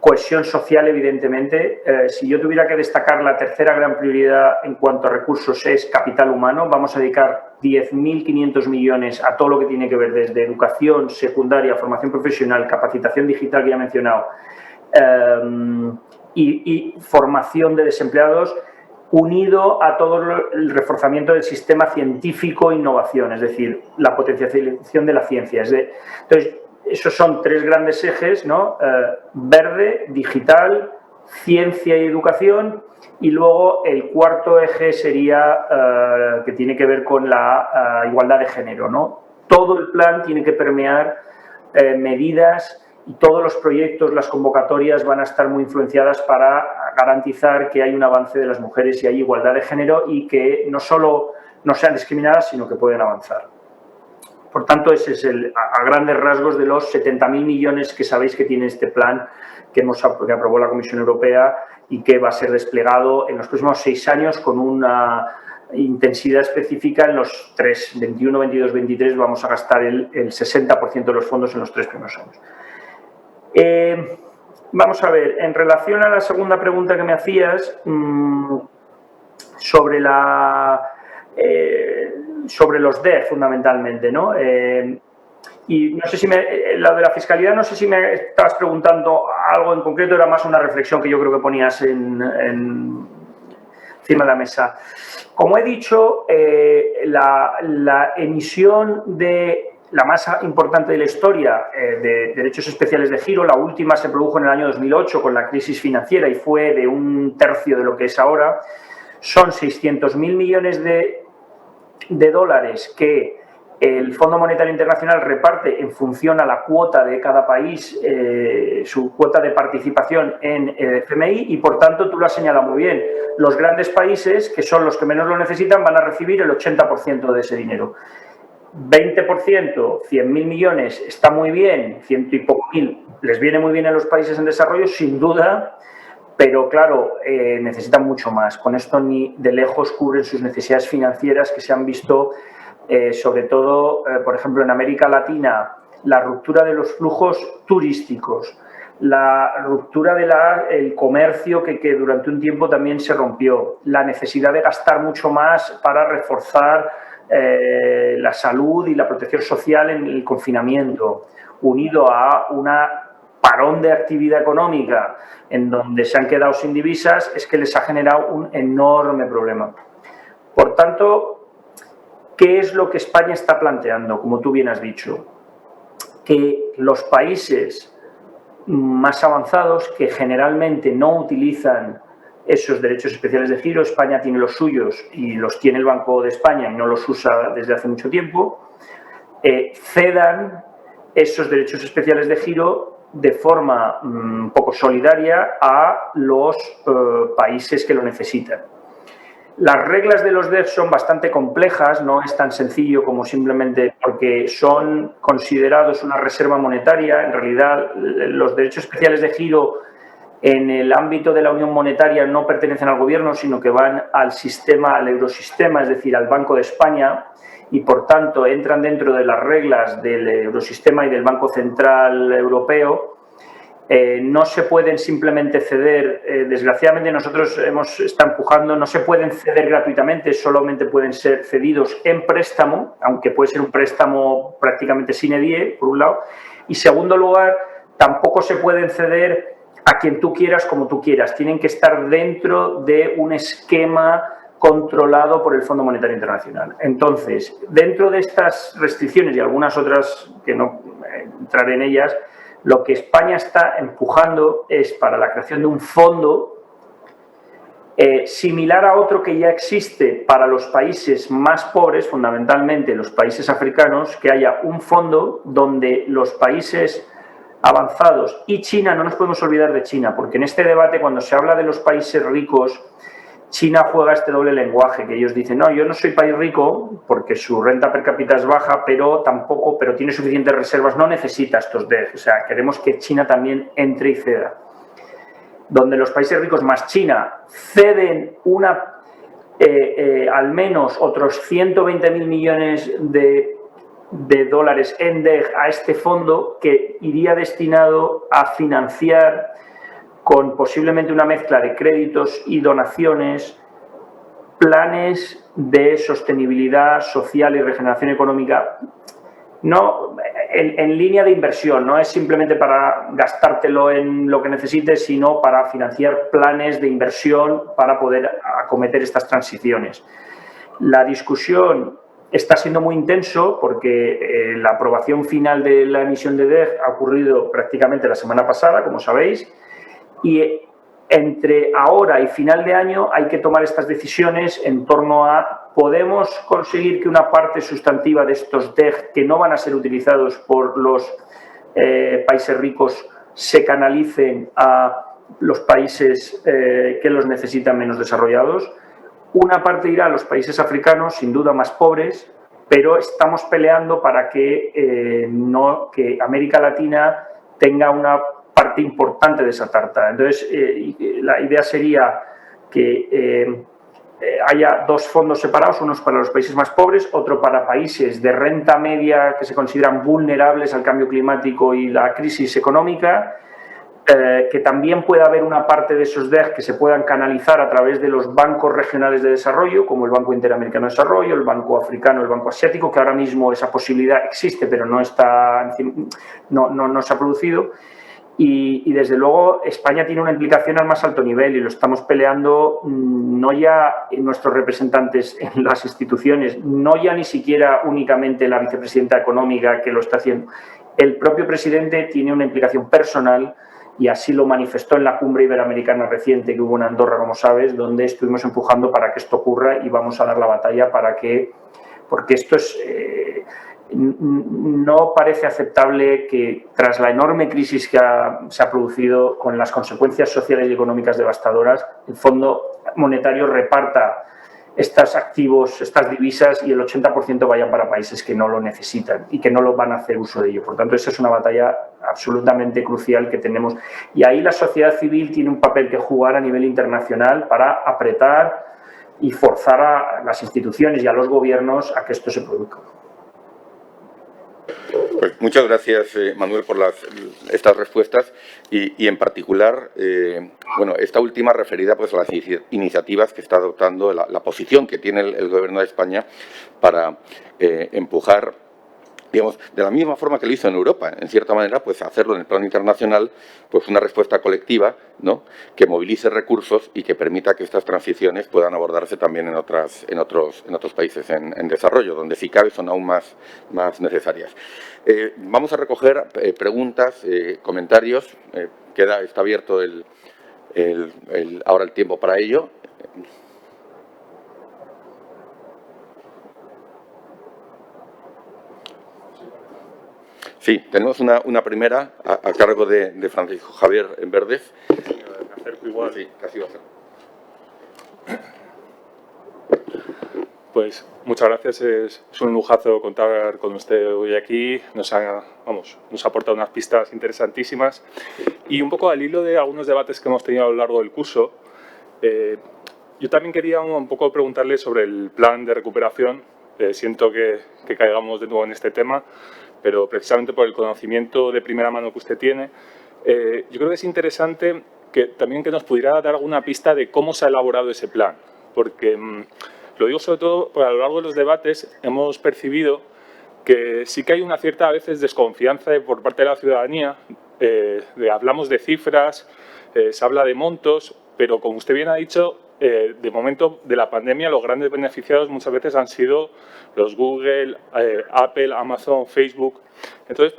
Cohesión social, evidentemente. Si yo tuviera que destacar la tercera gran prioridad en cuanto a recursos, es capital humano. Vamos a dedicar 10.500 millones a todo lo que tiene que ver desde educación secundaria, formación profesional, capacitación digital que ya he mencionado, y formación de desempleados, unido a todo el reforzamiento del sistema científico e innovación, es decir, la potencialización de la ciencia. Entonces, esos son 3 grandes ejes, ¿no? Verde, digital, ciencia y educación. Y luego el cuarto eje sería que tiene que ver con la igualdad de género, ¿no? Todo el plan tiene que permear medidas, y todos los proyectos, las convocatorias van a estar muy influenciadas para garantizar que hay un avance de las mujeres y hay igualdad de género, y que no solo no sean discriminadas, sino que pueden avanzar. Por tanto, ese es a grandes rasgos de los 70.000 millones que sabéis que tiene este plan que aprobó la Comisión Europea y que va a ser desplegado en los próximos 6 años con una intensidad específica. En los 3, 21, 22, 23, vamos a gastar el 60% de los fondos en los 3 primeros años. Vamos a ver, en relación a la segunda pregunta que me hacías, sobre los DEF, fundamentalmente, ¿no? Y no sé si la de la fiscalidad, no sé si me estabas preguntando algo en concreto, era más una reflexión que yo creo que ponías encima de la mesa. Como he dicho, la emisión de la más importante de la historia de derechos especiales de giro, la última se produjo en el año 2008 con la crisis financiera y fue de 1/3 de lo que es ahora. Son 600.000 millones de dólares que El Fondo Monetario Internacional reparte en función a la cuota de cada país su cuota de participación en el FMI y, por tanto, tú lo has señalado muy bien. Los grandes países, que son los que menos lo necesitan, van a recibir el 80% de ese dinero. 20%, 100.000 millones, está muy bien, 100 y poco mil, les viene muy bien a los países en desarrollo, sin duda, pero claro, necesitan mucho más. Con esto ni de lejos cubren sus necesidades financieras que se han visto, sobre todo, por ejemplo, en América Latina, la ruptura de los flujos turísticos, la ruptura del comercio que durante un tiempo también se rompió, la necesidad de gastar mucho más para reforzar la salud y la protección social en el confinamiento, unido a una parón de actividad económica en donde se han quedado sin divisas, es que les ha generado un enorme problema. Por tanto, ¿qué es lo que España está planteando? Como tú bien has dicho, que los países más avanzados, que generalmente no utilizan esos derechos especiales de giro, España tiene los suyos y los tiene el Banco de España y no los usa desde hace mucho tiempo, cedan esos derechos especiales de giro de forma un poco solidaria a los países que lo necesitan. Las reglas de los DEF son bastante complejas, no es tan sencillo como simplemente porque son considerados una reserva monetaria. En realidad, los derechos especiales de giro en el ámbito de la Unión Monetaria no pertenecen al Gobierno, sino que van al sistema, al eurosistema, es decir, al Banco de España, y por tanto entran dentro de las reglas del eurosistema y del Banco Central Europeo. No se pueden simplemente ceder, desgraciadamente nosotros está empujando, no se pueden ceder gratuitamente, solamente pueden ser cedidos en préstamo, aunque puede ser un préstamo prácticamente sine die, por un lado, y segundo lugar, tampoco se pueden ceder a quien tú quieras como tú quieras, tienen que estar dentro de un esquema controlado por el Fondo Monetario Internacional. Entonces, dentro de estas restricciones y algunas otras que no entraré en ellas, lo que España está empujando es para la creación de un fondo similar a otro que ya existe para los países más pobres, fundamentalmente los países africanos, que haya un fondo donde los países avanzados y China, no nos podemos olvidar de China, porque en este debate cuando se habla de los países ricos, China juega este doble lenguaje, que ellos dicen, no, yo no soy país rico porque su renta per cápita es baja, pero tiene suficientes reservas, no necesita estos DEF. O sea, queremos que China también entre y ceda. Donde los países ricos más China ceden al menos otros 120.000 millones de dólares en DEF a este fondo que iría destinado a financiar con posiblemente una mezcla de créditos y donaciones, planes de sostenibilidad social y regeneración económica, no en línea de inversión, no es simplemente para gastártelo en lo que necesites, sino para financiar planes de inversión para poder acometer estas transiciones. La discusión está siendo muy intenso porque la aprobación final de la emisión de DEF ha ocurrido prácticamente la semana pasada, como sabéis, y entre ahora y final de año hay que tomar estas decisiones en torno a ¿podemos conseguir que una parte sustantiva de estos DEF que no van a ser utilizados por los países ricos se canalicen a los países que los necesitan menos desarrollados? Una parte irá a los países africanos, sin duda más pobres, pero estamos peleando para que América Latina tenga una parte importante de esa tarta. Entonces, la idea sería que haya dos fondos separados, uno para los países más pobres, otro para países de renta media que se consideran vulnerables al cambio climático y la crisis económica, que también pueda haber una parte de esos DEF que se puedan canalizar a través de los bancos regionales de desarrollo, como el Banco Interamericano de Desarrollo, el Banco Africano, el Banco Asiático, que ahora mismo esa posibilidad existe, pero no se ha producido. Y desde luego España tiene una implicación al más alto nivel y lo estamos peleando no ya nuestros representantes en las instituciones, no ya ni siquiera únicamente la vicepresidenta económica que lo está haciendo. El propio presidente tiene una implicación personal y así lo manifestó en la cumbre iberoamericana reciente que hubo en Andorra, como sabes, donde estuvimos empujando para que esto ocurra y vamos a dar la batalla porque esto es no parece aceptable que, tras la enorme crisis que se ha producido con las consecuencias sociales y económicas devastadoras, el Fondo Monetario reparta estos activos, estas divisas, y el 80% vaya para países que no lo necesitan y que no lo van a hacer uso de ello. Por tanto, esa es una batalla absolutamente crucial que tenemos. Y ahí la sociedad civil tiene un papel que jugar a nivel internacional para apretar y forzar a las instituciones y a los gobiernos a que esto se produzca. Pues muchas gracias, Manuel, por estas respuestas y en particular, bueno, esta última referida pues, a las iniciativas que está adoptando, la posición que tiene el Gobierno de España para empujar, digamos, de la misma forma que lo hizo en Europa, en cierta manera, pues hacerlo en el plano internacional, pues una respuesta colectiva, ¿no?, que movilice recursos y que permita que estas transiciones puedan abordarse también en otros países en desarrollo, donde si cabe son aún más necesarias. Vamos a recoger preguntas, comentarios, está abierto ahora el tiempo para ello. Sí, tenemos una primera a cargo de Francisco Javier Verdes. Me acerco igual. Sí, casi va a ser. Pues muchas gracias, es un lujazo contar con usted hoy aquí, nos ha aportado unas pistas interesantísimas y un poco al hilo de algunos debates que hemos tenido a lo largo del curso, yo también quería un poco preguntarle sobre el plan de recuperación. Siento que caigamos de nuevo en este tema, pero precisamente por el conocimiento de primera mano que usted tiene, yo creo que es interesante que nos pudiera dar alguna pista de cómo se ha elaborado ese plan, porque lo digo sobre todo porque a lo largo de los debates hemos percibido que sí que hay una cierta a veces desconfianza por parte de la ciudadanía, hablamos de cifras, se habla de montos, pero como usted bien ha dicho, de momento de la pandemia los grandes beneficiados muchas veces han sido los Google, Apple, Amazon, Facebook. Entonces,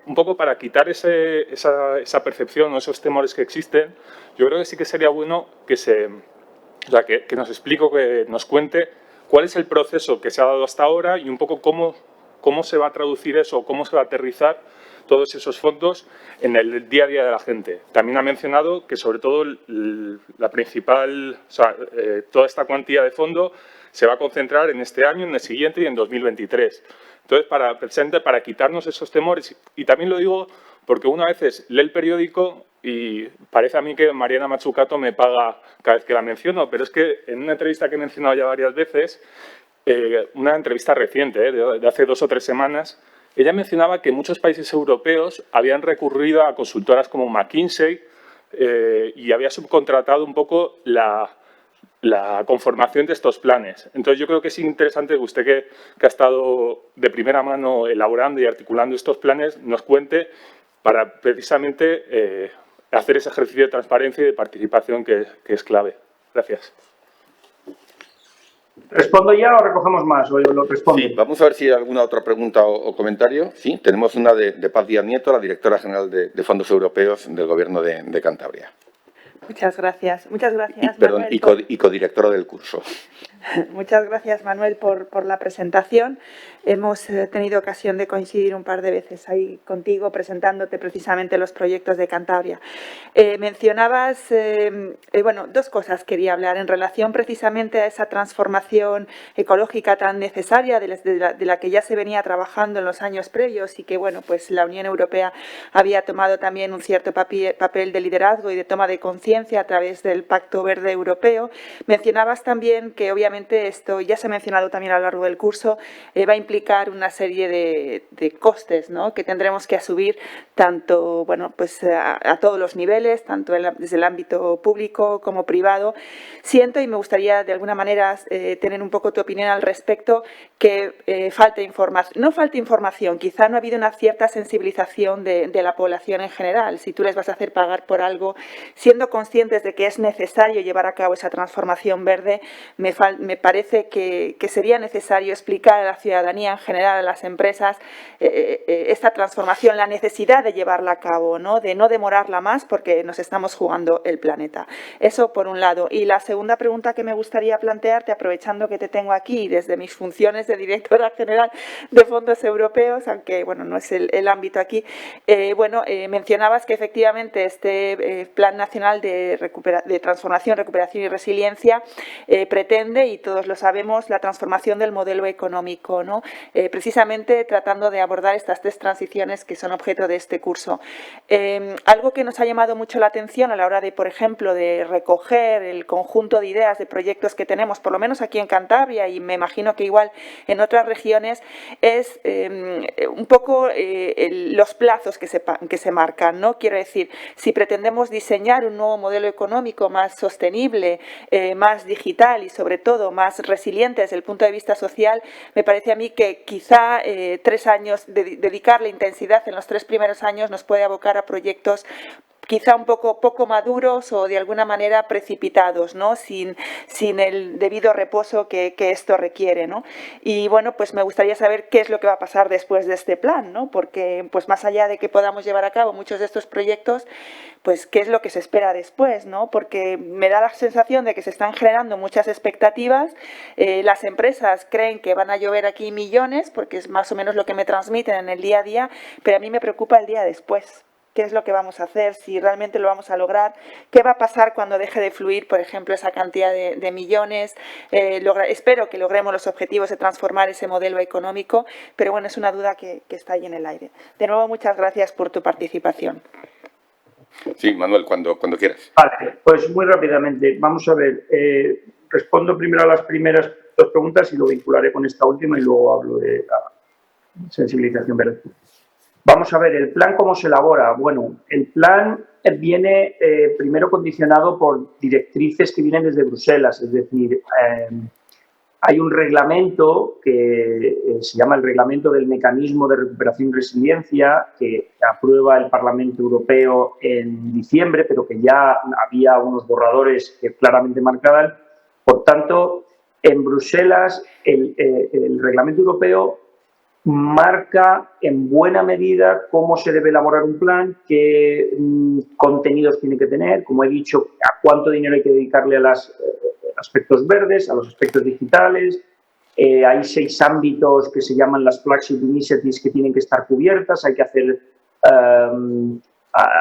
un poco para quitar esa percepción o esos temores que existen, yo creo que sí que sería bueno que nos explique, que nos cuente cuál es el proceso que se ha dado hasta ahora y un poco cómo se va a traducir eso, cómo se va a aterrizar todos esos fondos en el día a día de la gente. También ha mencionado que sobre todo la principal, toda esta cuantía de fondo se va a concentrar en este año, en el siguiente y en 2023. Entonces, precisamente para quitarnos esos temores, y también lo digo porque una vez lee el periódico y parece a mí que Mariana Mazzucato me paga cada vez que la menciono, pero es que en una entrevista que he mencionado ya varias veces, una entrevista reciente, de hace 2 o 3 semanas, ella mencionaba que muchos países europeos habían recurrido a consultoras como McKinsey y había subcontratado un poco la conformación de estos planes. Entonces, yo creo que es interesante que usted, que ha estado de primera mano elaborando y articulando estos planes, nos cuente para precisamente hacer ese ejercicio de transparencia y de participación que es clave. Gracias. ¿Respondo ya o recogemos más? ¿O lo respondo? Sí, vamos a ver si hay alguna otra pregunta o comentario. Sí, tenemos una de Paz Díaz Nieto, la directora general de Fondos Europeos del Gobierno de Cantabria. Muchas gracias. Muchas gracias, Perdón, Manuel, y codirectora del curso. Muchas gracias, Manuel, por la presentación. Hemos tenido ocasión de coincidir un par de veces ahí contigo presentándote precisamente los proyectos de Cantabria. Mencionabas, bueno, 2 cosas quería hablar en relación precisamente a esa transformación ecológica tan necesaria de la que ya se venía trabajando en los años previos y que, bueno, pues la Unión Europea había tomado también un cierto papel de liderazgo y de toma de conciencia a través del Pacto Verde Europeo. Mencionabas también que obviamente esto ya se ha mencionado también a lo largo del curso, va a implicar una serie de costes, ¿no?, que tendremos que asumir tanto, bueno, pues a todos los niveles, tanto desde el ámbito público como privado. Siento y me gustaría de alguna manera tener un poco tu opinión al respecto, que falta información, no falta información, quizá no ha habido una cierta sensibilización de la población en general. Si tú les vas a hacer pagar por algo, siendo conscientes de que es necesario llevar a cabo esa transformación verde, me parece que sería necesario explicar a la ciudadanía en general, a las empresas, esta transformación, la necesidad de llevarla a cabo, ¿no? De no demorarla más porque nos estamos jugando el planeta. Eso por un lado. Y la segunda pregunta que me gustaría plantearte, aprovechando que te tengo aquí desde mis funciones de directora general de fondos europeos, aunque bueno, no es el ámbito aquí, mencionabas que efectivamente este Plan Nacional de Transformación, Recuperación y Resiliencia pretende, y todos lo sabemos, la transformación del modelo económico, ¿no? Precisamente tratando de abordar estas tres transiciones que son objeto de este curso. Algo que nos ha llamado mucho la atención a la hora de, por ejemplo, de recoger el conjunto de ideas, de proyectos que tenemos, por lo menos aquí en Cantabria y me imagino que igual en otras regiones, es un poco los plazos que se marcan, ¿no? Quiero decir, si pretendemos diseñar un nuevo modelo económico más sostenible, más digital y sobre todo más resiliente desde el punto de vista social, me parece a mí que quizá 3 años, dedicarle intensidad en los 3 primeros años nos puede abocar a proyectos quizá un poco maduros o de alguna manera precipitados, ¿no? Sin el debido reposo que esto requiere, ¿no? Y bueno, pues me gustaría saber qué es lo que va a pasar después de este plan, ¿no? Porque pues más allá de que podamos llevar a cabo muchos de estos proyectos, pues qué es lo que se espera después, ¿no? Porque me da la sensación de que se están generando muchas expectativas, las empresas creen que van a llover aquí millones, porque es más o menos lo que me transmiten en el día a día, pero a mí me preocupa el día después. ¿Qué es lo que vamos a hacer? Si realmente lo vamos a lograr. ¿Qué va a pasar cuando deje de fluir, por ejemplo, esa cantidad de millones? Espero que logremos los objetivos de transformar ese modelo económico, pero bueno, es una duda que está ahí en el aire. De nuevo, muchas gracias por tu participación. Sí, Manuel, cuando quieras. Vale, pues muy rápidamente. Vamos a ver. Respondo primero a las primeras 2 preguntas y lo vincularé con esta última y luego hablo de la sensibilización verde. Vamos a ver, ¿el plan cómo se elabora? Bueno, el plan viene primero condicionado por directrices que vienen desde Bruselas, es decir, hay un reglamento que se llama el Reglamento del Mecanismo de Recuperación y Resiliencia que aprueba el Parlamento Europeo en diciembre, pero que ya había unos borradores que claramente marcaban. Por tanto, en Bruselas el Reglamento Europeo marca en buena medida cómo se debe elaborar un plan, qué contenidos tiene que tener, como he dicho, a cuánto dinero hay que dedicarle a los aspectos verdes, a los aspectos digitales. Hay 6 ámbitos que se llaman las flagship initiatives que tienen que estar cubiertas, hay que hacer...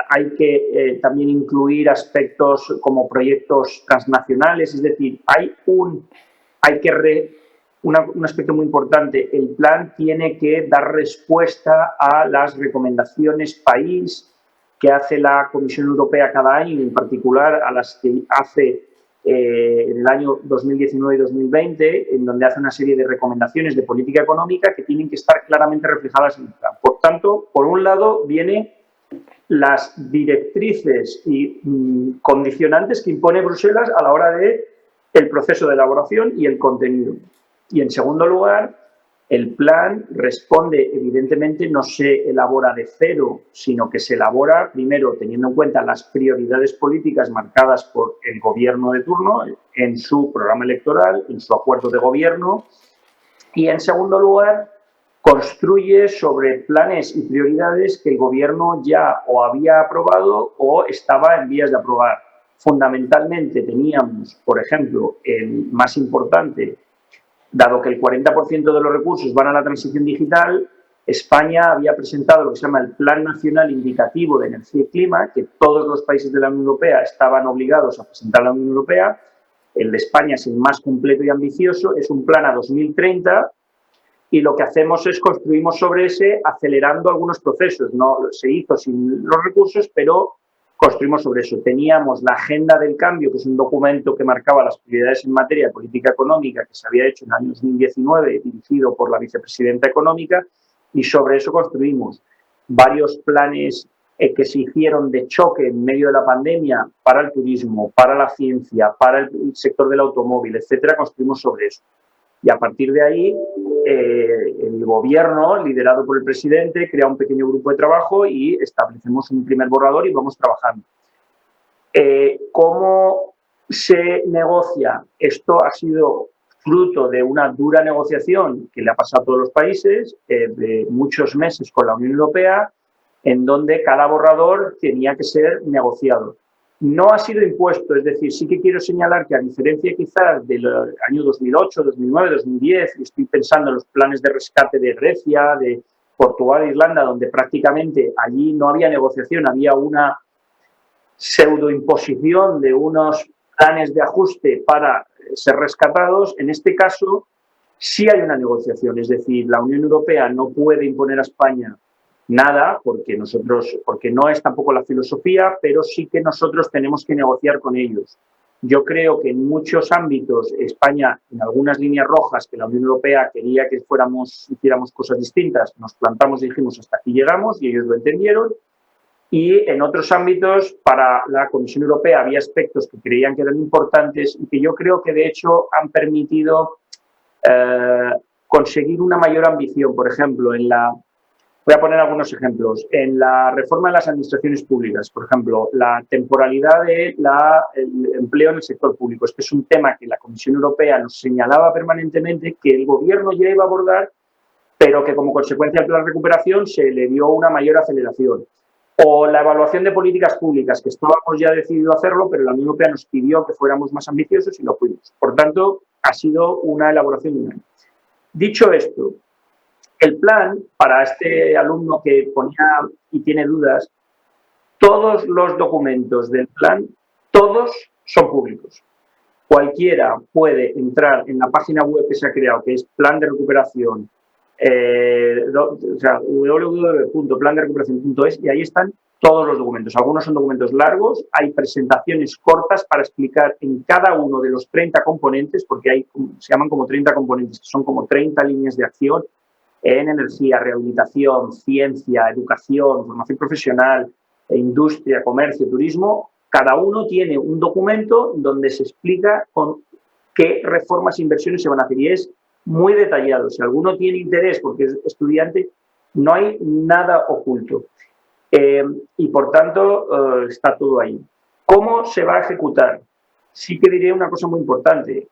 hay que también incluir aspectos como proyectos transnacionales, es decir, un aspecto muy importante, el plan tiene que dar respuesta a las recomendaciones país que hace la Comisión Europea cada año, y en particular a las que hace en el año 2019 y 2020, en donde hace una serie de recomendaciones de política económica que tienen que estar claramente reflejadas en el plan. Por tanto, por un lado, vienen las directrices y condicionantes que impone Bruselas a la hora de el proceso de elaboración y el contenido. Y en segundo lugar, el plan responde, evidentemente, no se elabora de cero, sino que se elabora primero teniendo en cuenta las prioridades políticas marcadas por el gobierno de turno en su programa electoral, en su acuerdo de gobierno, y en segundo lugar, construye sobre planes y prioridades que el gobierno ya o había aprobado o estaba en vías de aprobar. Fundamentalmente teníamos, por ejemplo, el más importante, dado que el 40% de los recursos van a la transición digital, España había presentado lo que se llama el Plan Nacional Indicativo de Energía y Clima, que todos los países de la Unión Europea estaban obligados a presentar a la Unión Europea. El de España es el más completo y ambicioso, es un plan a 2030 y lo que hacemos es construimos sobre ese acelerando algunos procesos. No se hizo sin los recursos, pero construimos sobre eso. Teníamos la Agenda del Cambio, que es un documento que marcaba las prioridades en materia de política económica que se había hecho en el año 2019, dirigido por la vicepresidenta económica, y sobre eso construimos varios planes que se hicieron de choque en medio de la pandemia para el turismo, para la ciencia, para el sector del automóvil, etcétera. Construimos sobre eso. Y a partir de ahí, el gobierno, liderado por el presidente, crea un pequeño grupo de trabajo y establecemos un primer borrador y vamos trabajando. ¿Cómo se negocia? Esto ha sido fruto de una dura negociación que le ha pasado a todos los países, de muchos meses con la Unión Europea, en donde cada borrador tenía que ser negociado. No ha sido impuesto, es decir, sí que quiero señalar que a diferencia quizás del año 2008, 2009, 2010, estoy pensando en los planes de rescate de Grecia, de Portugal e Irlanda, donde prácticamente allí no había negociación, había una pseudoimposición de unos planes de ajuste para ser rescatados. En este caso sí hay una negociación, es decir, la Unión Europea no puede imponer a España nada, porque no es tampoco la filosofía, pero sí que nosotros tenemos que negociar con ellos. Yo creo que en muchos ámbitos España, en algunas líneas rojas que la Unión Europea quería que hiciéramos cosas distintas, nos plantamos y dijimos hasta aquí llegamos y ellos lo entendieron. Y en otros ámbitos, para la Comisión Europea había aspectos que creían que eran importantes y que yo creo que de hecho han permitido conseguir una mayor ambición. Por ejemplo, voy a poner algunos ejemplos. En la reforma de las administraciones públicas, por ejemplo, la temporalidad del empleo en el sector público. Este es un tema que la Comisión Europea nos señalaba permanentemente que el Gobierno ya iba a abordar, pero que como consecuencia del plan de recuperación se le dio una mayor aceleración. O la evaluación de políticas públicas, que estábamos ya decidido hacerlo, pero la Unión Europea nos pidió que fuéramos más ambiciosos y lo fuimos. Por tanto, ha sido una elaboración de un año. Dicho esto, el plan, para este alumno que ponía y tiene dudas, todos los documentos del plan, todos son públicos. Cualquiera puede entrar en la página web que se ha creado, que es Plan de Recuperación, www.planderecuperacion.es, y ahí están todos los documentos. Algunos son documentos largos, hay presentaciones cortas para explicar en cada uno de los 30 componentes, porque se llaman como 30 componentes, que son como 30 líneas de acción, en energía, rehabilitación, ciencia, educación, formación profesional, industria, comercio, turismo. Cada uno tiene un documento donde se explica con qué reformas e inversiones se van a hacer y es muy detallado. Si alguno tiene interés porque es estudiante, no hay nada oculto. Y por tanto está todo ahí. ¿Cómo se va a ejecutar? Sí que diré una cosa muy importante.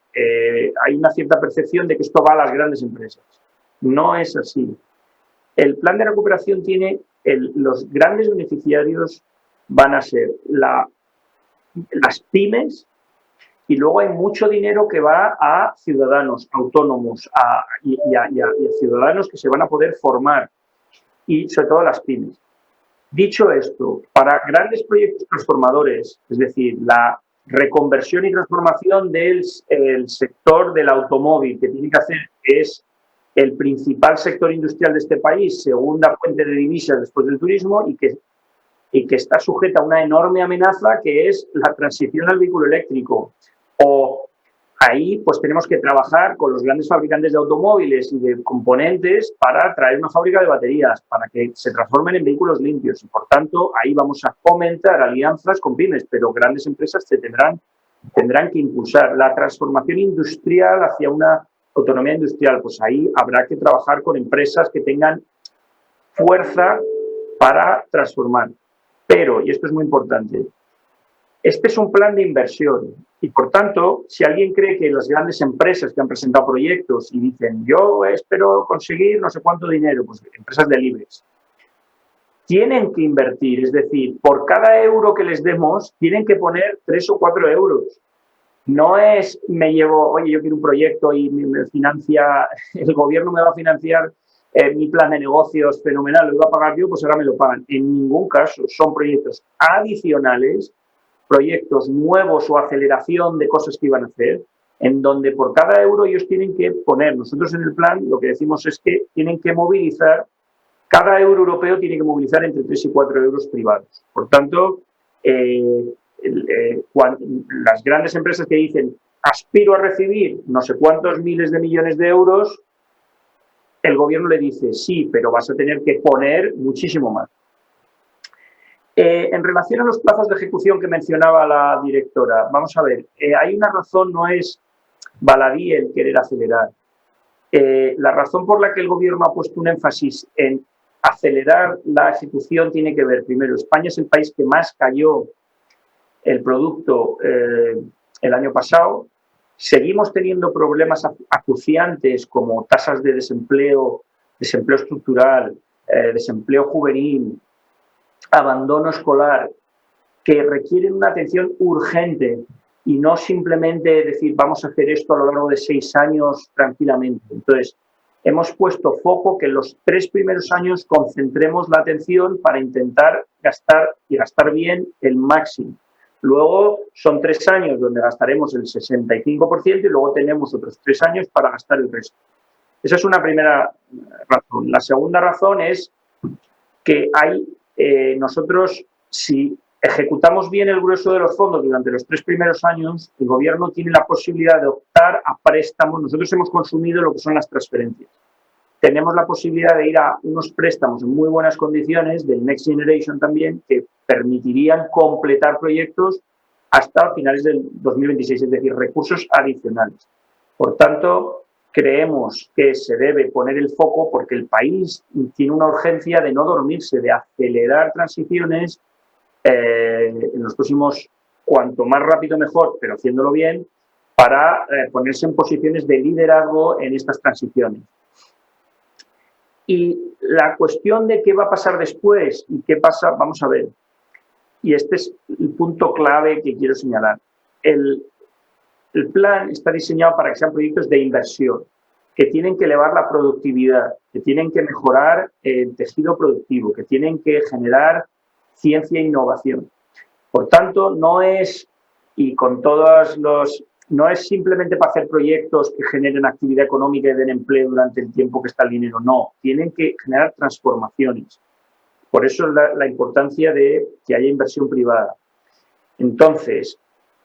Hay una cierta percepción de que esto va a las grandes empresas. No es así. El plan de recuperación tiene los grandes beneficiarios van a ser las pymes, y luego hay mucho dinero que va a ciudadanos autónomos y a ciudadanos que se van a poder formar, y sobre todo las pymes. Dicho esto, para grandes proyectos transformadores, es decir, la reconversión y transformación del sector del automóvil, que tiene que hacer es el principal sector industrial de este país, segunda fuente de divisas después del turismo, y que está sujeta a una enorme amenaza que es la transición al vehículo eléctrico. O ahí pues tenemos que trabajar con los grandes fabricantes de automóviles y de componentes para traer una fábrica de baterías, para que se transformen en vehículos limpios. Y por tanto, ahí vamos a fomentar alianzas con pymes, pero grandes empresas tendrán que impulsar la transformación industrial hacia una autonomía industrial. Pues ahí habrá que trabajar con empresas que tengan fuerza para transformar. Pero, y esto es muy importante, este es un plan de inversión y, por tanto, si alguien cree que las grandes empresas que han presentado proyectos y dicen yo espero conseguir no sé cuánto dinero, pues empresas de libres, tienen que invertir, es decir, por cada euro que les demos tienen que poner 3 o 4 euros. No es oye, yo quiero un proyecto y me financia, el gobierno me va a financiar mi plan de negocios fenomenal, lo iba a pagar yo, pues ahora me lo pagan. En ningún caso, son proyectos adicionales, proyectos nuevos o aceleración de cosas que iban a hacer, en donde por cada euro ellos tienen que poner. Nosotros en el plan lo que decimos es que tienen que movilizar, cada euro europeo tiene que movilizar entre 3 y 4 euros privados. Por tanto, las grandes empresas que dicen aspiro a recibir no sé cuántos miles de millones de euros, el gobierno le dice sí, pero vas a tener que poner muchísimo más. En relación a los plazos de ejecución que mencionaba la directora, vamos a ver, hay una razón, no es baladí el querer acelerar. La razón por la que el gobierno ha puesto un énfasis en acelerar la ejecución tiene que ver, primero, España es el país que más cayó el producto el año pasado, Seguimos teniendo problemas acuciantes como tasas de desempleo, desempleo estructural, desempleo juvenil, abandono escolar, que requieren una atención urgente y no simplemente decir vamos a hacer esto a lo largo de 6 años tranquilamente. Entonces, hemos puesto foco que en los 3 primeros años concentremos la atención para intentar gastar y gastar bien el máximo. Luego son 3 años donde gastaremos el 65% y luego tenemos otros 3 años para gastar el resto. Esa es una primera razón. La segunda razón es que nosotros, si ejecutamos bien el grueso de los fondos durante los 3 primeros años, el Gobierno tiene la posibilidad de optar a préstamos. Nosotros hemos consumido lo que son las transferencias. Tenemos la posibilidad de ir a unos préstamos en muy buenas condiciones, del Next Generation también, que permitirían completar proyectos hasta finales del 2026, es decir, recursos adicionales. Por tanto, creemos que se debe poner el foco porque el país tiene una urgencia de no dormirse, de acelerar transiciones en los próximos, cuanto más rápido mejor, pero haciéndolo bien, para ponerse en posiciones de liderazgo en estas transiciones. Y la cuestión de qué va a pasar después y qué pasa, vamos a ver, y este es el punto clave que quiero señalar. El plan está diseñado para que sean proyectos de inversión, que tienen que elevar la productividad, que tienen que mejorar el tejido productivo, que tienen que generar ciencia e innovación. Por tanto, no es, y con todos los, no es simplemente para hacer proyectos que generen actividad económica y den empleo durante el tiempo que está el dinero, no, tienen que generar transformaciones. Por eso es la importancia de que haya inversión privada. Entonces,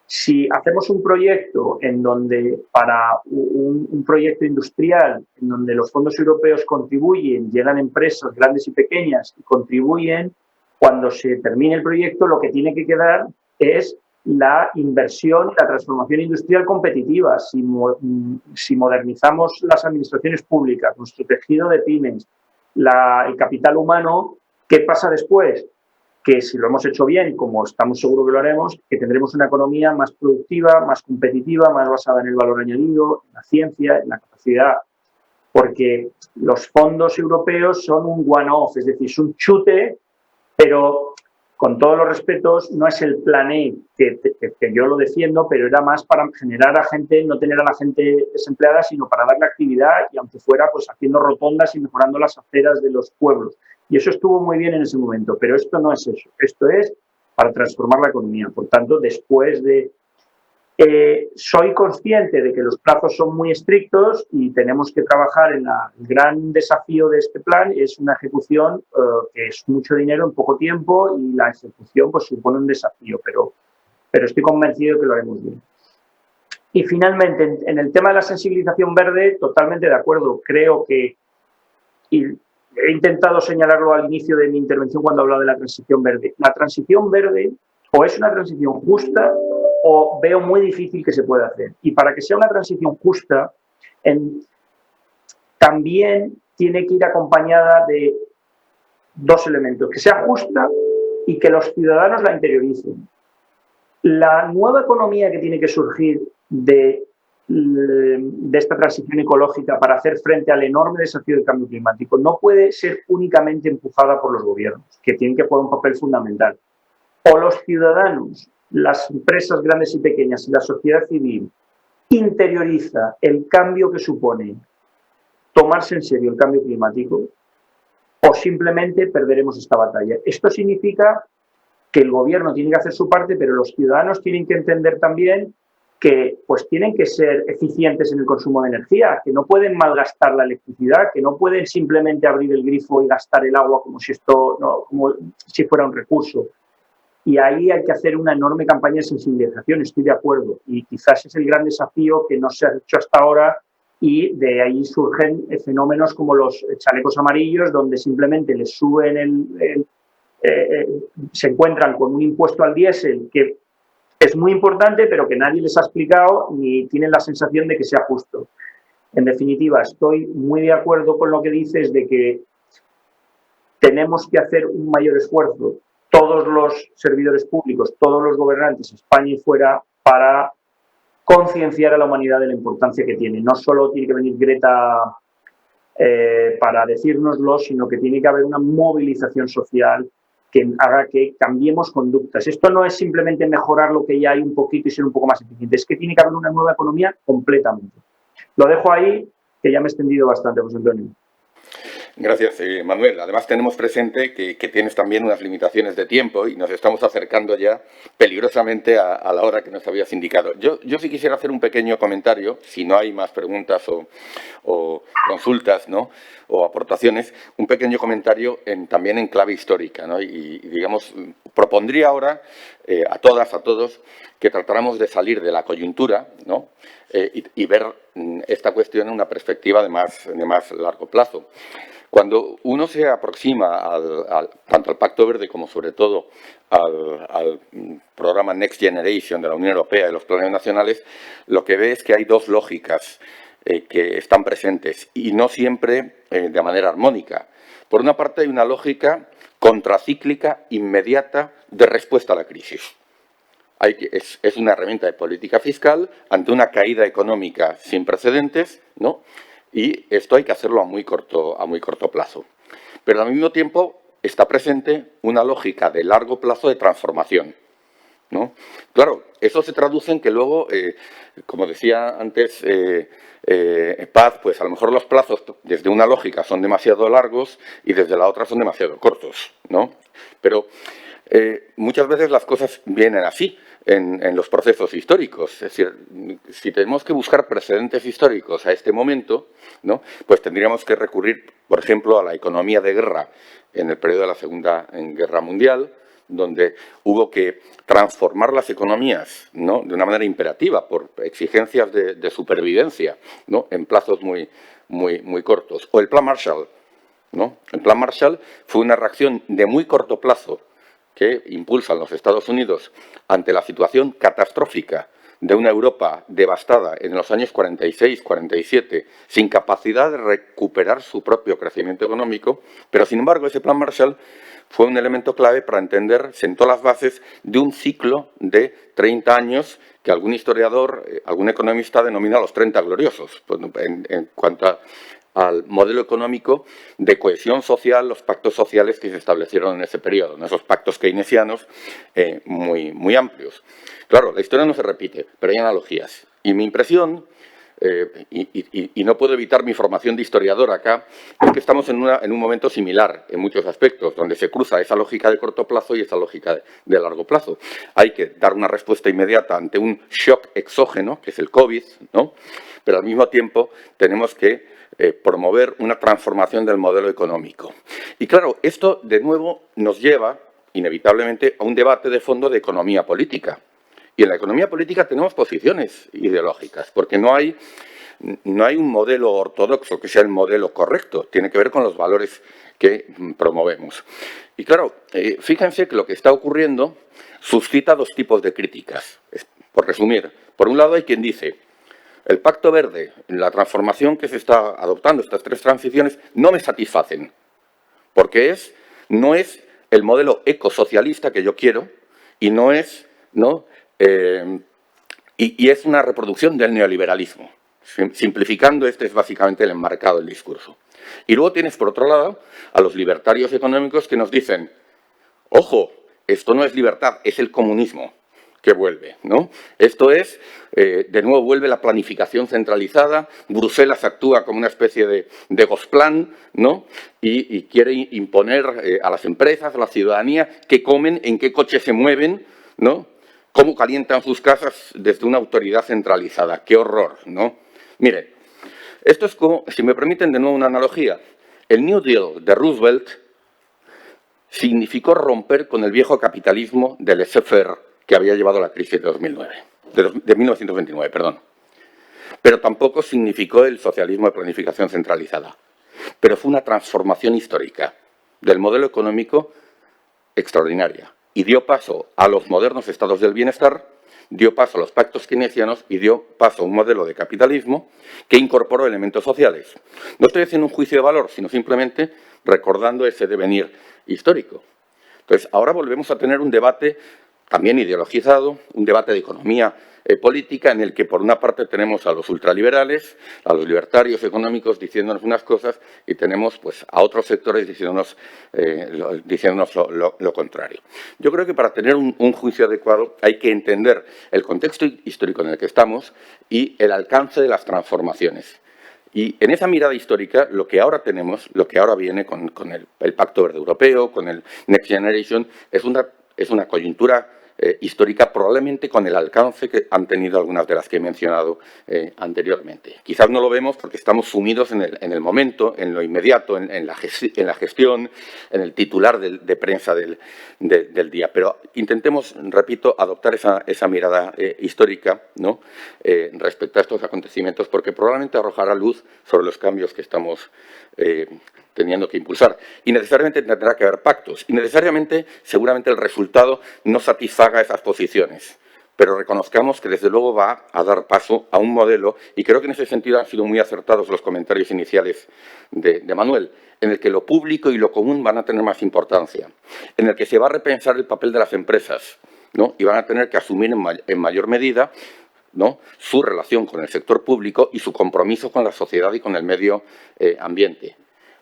si hacemos un proyecto en donde, para un proyecto industrial, en donde los fondos europeos contribuyen, llegan empresas grandes y pequeñas y contribuyen, cuando se termine el proyecto, lo que tiene que quedar es la inversión y la transformación industrial competitiva. Si modernizamos las administraciones públicas, nuestro tejido de pymes, el capital humano, ¿qué pasa después? Que si lo hemos hecho bien, como estamos seguros que lo haremos, que tendremos una economía más productiva, más competitiva, más basada en el valor añadido, en la ciencia, en la capacidad. Porque los fondos europeos son un one-off, es decir, es un chute, pero con todos los respetos, no es el plan E, que yo lo defiendo, pero era más para generar a gente, no tener a la gente desempleada, sino para darle actividad y aunque fuera pues haciendo rotondas y mejorando las aceras de los pueblos. Y eso estuvo muy bien en ese momento, pero esto no es eso. Esto es para transformar la economía. Por tanto, después de... soy consciente de que los plazos son muy estrictos y tenemos que trabajar en el gran desafío de este plan, es una ejecución que es mucho dinero en poco tiempo y la ejecución pues supone un desafío, pero estoy convencido de que lo haremos bien. Y finalmente, en el tema de la sensibilización verde, totalmente de acuerdo. Creo que, y he intentado señalarlo al inicio de mi intervención cuando hablaba de la transición verde. La transición verde o es una transición justa o veo muy difícil que se pueda hacer. Y para que sea una transición justa, también tiene que ir acompañada de 2 elementos, que sea justa y que los ciudadanos la interioricen. La nueva economía que tiene que surgir de esta transición ecológica para hacer frente al enorme desafío del cambio climático no puede ser únicamente empujada por los gobiernos, que tienen que jugar un papel fundamental. O los ciudadanos, las empresas grandes y pequeñas y la sociedad civil interioriza el cambio que supone tomarse en serio el cambio climático, o simplemente perderemos esta batalla. Esto significa que el gobierno tiene que hacer su parte, pero los ciudadanos tienen que entender también que pues tienen que ser eficientes en el consumo de energía, que no pueden malgastar la electricidad, que no pueden simplemente abrir el grifo y gastar el agua como si fuera un recurso. Y ahí hay que hacer una enorme campaña de sensibilización, estoy de acuerdo. Y quizás es el gran desafío que no se ha hecho hasta ahora y de ahí surgen fenómenos como los chalecos amarillos, donde simplemente les suben se encuentran con un impuesto al diésel que es muy importante, pero que nadie les ha explicado ni tienen la sensación de que sea justo. En definitiva, estoy muy de acuerdo con lo que dices de que tenemos que hacer un mayor esfuerzo, todos los servidores públicos, todos los gobernantes, España y fuera, para concienciar a la humanidad de la importancia que tiene. No solo tiene que venir Greta para decírnoslo, sino que tiene que haber una movilización social que haga que cambiemos conductas. Esto no es simplemente mejorar lo que ya hay un poquito y ser un poco más eficiente, es que tiene que haber una nueva economía completamente. Lo dejo ahí, que ya me he extendido bastante, José Antonio. Gracias, Manuel. Además, tenemos presente que tienes también unas limitaciones de tiempo y nos estamos acercando ya peligrosamente a la hora que nos habías indicado. Yo sí quisiera hacer un pequeño comentario, si no hay más preguntas o consultas, ¿no?, o aportaciones, un pequeño comentario también en clave histórica, ¿no? Y, digamos, propondría ahora a todas, a todos, que tratáramos de salir de la coyuntura, ¿no?, y ver esta cuestión en una perspectiva de más largo plazo. Cuando uno se aproxima tanto al Pacto Verde como, sobre todo, al programa Next Generation de la Unión Europea y los planes nacionales, lo que ve es que hay dos lógicas que están presentes y no siempre de manera armónica. Por una parte, hay una lógica contracíclica inmediata de respuesta a la crisis. Es una herramienta de política fiscal ante una caída económica sin precedentes, ¿no? Y esto hay que hacerlo a muy corto plazo. Pero al mismo tiempo está presente una lógica de largo plazo de transformación, ¿no? Claro, eso se traduce en que luego, como decía antes Paz, pues a lo mejor los plazos desde una lógica son demasiado largos y desde la otra son demasiado cortos, ¿no? Pero muchas veces las cosas vienen así en los procesos históricos. Es decir, si tenemos que buscar precedentes históricos a este momento, ¿no?, pues tendríamos que recurrir, por ejemplo, a la economía de guerra en el periodo de la Segunda Guerra Mundial, donde hubo que transformar las economías, ¿no?, de una manera imperativa por exigencias de supervivencia, ¿no?, en plazos muy cortos. O el Plan Marshall, ¿no? El Plan Marshall fue una reacción de muy corto plazo que impulsan los Estados Unidos ante la situación catastrófica de una Europa devastada en los años 46-47, sin capacidad de recuperar su propio crecimiento económico, pero sin embargo ese Plan Marshall fue un elemento clave para entender, sentó las bases de un ciclo de 30 años que algún historiador, algún economista denomina los 30 gloriosos, en cuanto al modelo económico de cohesión social, los pactos sociales que se establecieron en ese periodo, ¿no?, esos pactos keynesianos muy amplios. Claro, la historia no se repite, pero hay analogías. Y mi impresión, y no puedo evitar mi formación de historiador acá, es que estamos en un momento similar en muchos aspectos, donde se cruza esa lógica de corto plazo y esa lógica de largo plazo. Hay que dar una respuesta inmediata ante un shock exógeno, que es el COVID, ¿no?, pero al mismo tiempo tenemos que promover una transformación del modelo económico. Y claro, esto de nuevo nos lleva inevitablemente a un debate de fondo de economía política. Y en la economía política tenemos posiciones ideológicas, porque no hay un modelo ortodoxo que sea el modelo correcto, tiene que ver con los valores que promovemos. Y claro, fíjense que lo que está ocurriendo suscita dos tipos de críticas. Por resumir, por un lado hay quien dice: el Pacto Verde, la transformación que se está adoptando, estas tres transiciones, no me satisfacen, porque no es el modelo ecosocialista que yo quiero y no es, ¿no?, y es una reproducción del neoliberalismo. Simplificando, este es básicamente el enmarcado del discurso. Y luego tienes, por otro lado, a los libertarios económicos que nos dicen: ojo, esto no es libertad, es el comunismo que vuelve, ¿no? Esto es, de nuevo vuelve la planificación centralizada, Bruselas actúa como una especie de Gosplan, ¿no?, y quiere imponer a las empresas, a la ciudadanía, qué comen, en qué coches se mueven, ¿no?, cómo calientan sus casas desde una autoridad centralizada. ¡Qué horror!, ¿no? Mire, esto es como, si me permiten de nuevo una analogía, el New Deal de Roosevelt significó romper con el viejo capitalismo del laissez-faire que había llevado a la crisis de 1929, perdón. Pero tampoco significó el socialismo de planificación centralizada. Pero fue una transformación histórica del modelo económico extraordinaria y dio paso a los modernos estados del bienestar, dio paso a los pactos keynesianos y dio paso a un modelo de capitalismo que incorporó elementos sociales. No estoy haciendo un juicio de valor, sino simplemente recordando ese devenir histórico. Entonces, ahora volvemos a tener un debate también ideologizado, un debate de economía política en el que, por una parte, tenemos a los ultraliberales, a los libertarios económicos diciéndonos unas cosas y tenemos pues, a otros sectores diciéndonos lo contrario. Yo creo que para tener un juicio adecuado hay que entender el contexto histórico en el que estamos y el alcance de las transformaciones. Y en esa mirada histórica, lo que ahora tenemos, lo que ahora viene con el Pacto Verde Europeo, con el Next Generation, es una coyuntura histórica, probablemente con el alcance que han tenido algunas de las que he mencionado anteriormente. Quizás no lo vemos porque estamos sumidos en el momento, en lo inmediato, en la gestión, en el titular de prensa del día. Pero intentemos, repito, adoptar esa mirada histórica, ¿no? Respecto a estos acontecimientos, porque probablemente arrojará luz sobre los cambios que estamos teniendo que impulsar. Y necesariamente tendrá que haber pactos. Y necesariamente, seguramente, el resultado no satisfaga esas posiciones. Pero reconozcamos que, desde luego, va a dar paso a un modelo, y creo que en ese sentido han sido muy acertados los comentarios iniciales de Manuel, en el que lo público y lo común van a tener más importancia, en el que se va a repensar el papel de las empresas, ¿no? Y van a tener que asumir en mayor medida, ¿no?, su relación con el sector público y su compromiso con la sociedad y con el medio ambiente,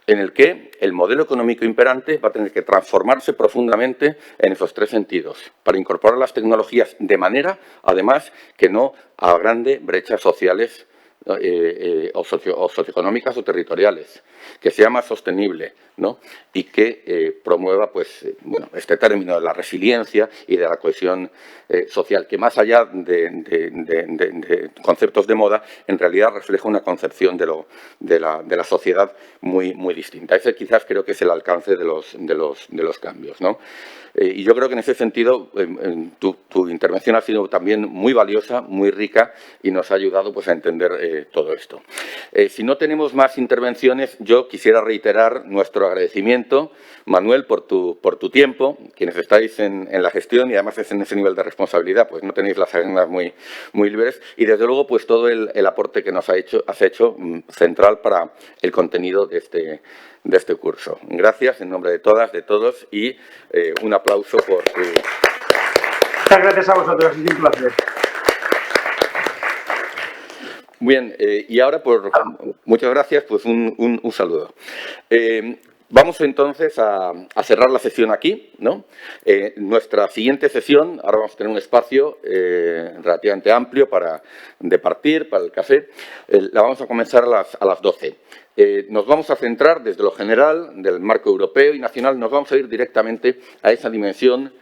en el que el modelo económico imperante va a tener que transformarse profundamente en esos tres sentidos, para incorporar las tecnologías de manera, además, que no agrande brechas sociales o socioeconómicas o territoriales, que sea más sostenible, ¿no?, y que promueva pues, este término de la resiliencia y de la cohesión social, que más allá de conceptos de moda, en realidad refleja una concepción de la sociedad muy distinta. Ese quizás creo que es el alcance de los cambios, ¿no? Y yo creo que en ese sentido tu intervención ha sido también muy valiosa, muy rica y nos ha ayudado pues, a entender todo esto. Si no tenemos más intervenciones, yo quisiera reiterar nuestro agradecimiento, Manuel, por tu tiempo. Quienes estáis en la gestión y además es en ese nivel de responsabilidad, pues no tenéis las agendas muy libres y desde luego pues todo el aporte que has hecho central para el contenido de este curso. Gracias en nombre de todas, de todos y un aplauso por tu... Muchas gracias a vosotros, es un placer. Bien, y ahora, muchas gracias, pues un saludo. Vamos entonces a cerrar la sesión aquí, ¿no? Nuestra siguiente sesión, ahora vamos a tener un espacio relativamente amplio para departir, para el café, la vamos a comenzar a las 12. Nos vamos a centrar desde lo general, del marco europeo y nacional, nos vamos a ir directamente a esa dimensión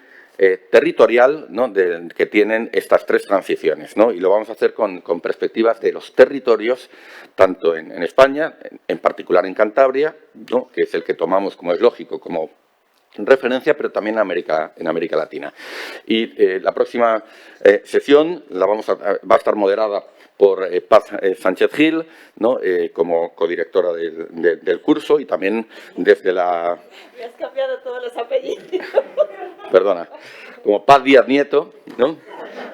territorial, ¿no?, que tienen estas tres transiciones, ¿no? Y lo vamos a hacer con perspectivas de los territorios, tanto en España, en particular en Cantabria, ¿no?, que es el que tomamos, como es lógico, como referencia, pero también en América Latina. Y la próxima sesión va a estar moderada por Paz Sánchez Gil, ¿no?, como codirectora del curso y también desde la... Me has cambiado todos los apellidos. Perdona, como Paz Díaz Nieto, ¿no?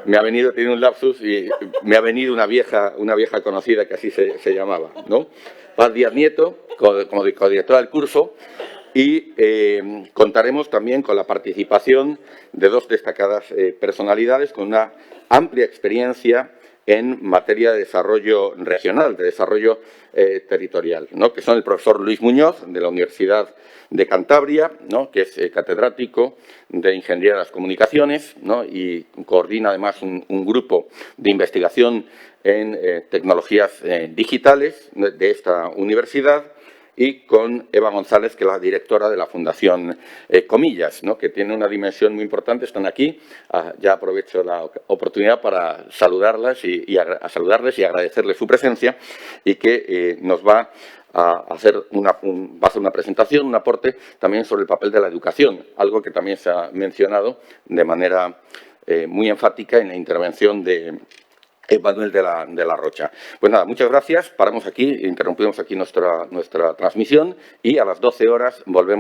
Me ha venido, tiene un lapsus y me ha venido una vieja conocida que así se llamaba, ¿no? Paz Díaz Nieto, como codirectora del curso, y contaremos también con la participación de dos destacadas personalidades con una amplia experiencia en materia de desarrollo regional, de desarrollo territorial, ¿no?, que son el profesor Luis Muñoz, de la Universidad de Cantabria, ¿no?, que es catedrático de Ingeniería de las Comunicaciones, ¿no?, y coordina además un grupo de investigación en tecnologías digitales de esta universidad, y con Eva González, que es la directora de la Fundación Comillas, ¿no?, que tiene una dimensión muy importante. Están aquí. Ya aprovecho la oportunidad para saludarlas y agradecerles su presencia y que nos va a hacer una presentación, un aporte también sobre el papel de la educación, algo que también se ha mencionado de manera muy enfática en la intervención de Manuel de la Rocha. Pues nada, muchas gracias. Paramos aquí, interrumpimos aquí nuestra transmisión y a las 12 horas volvemos.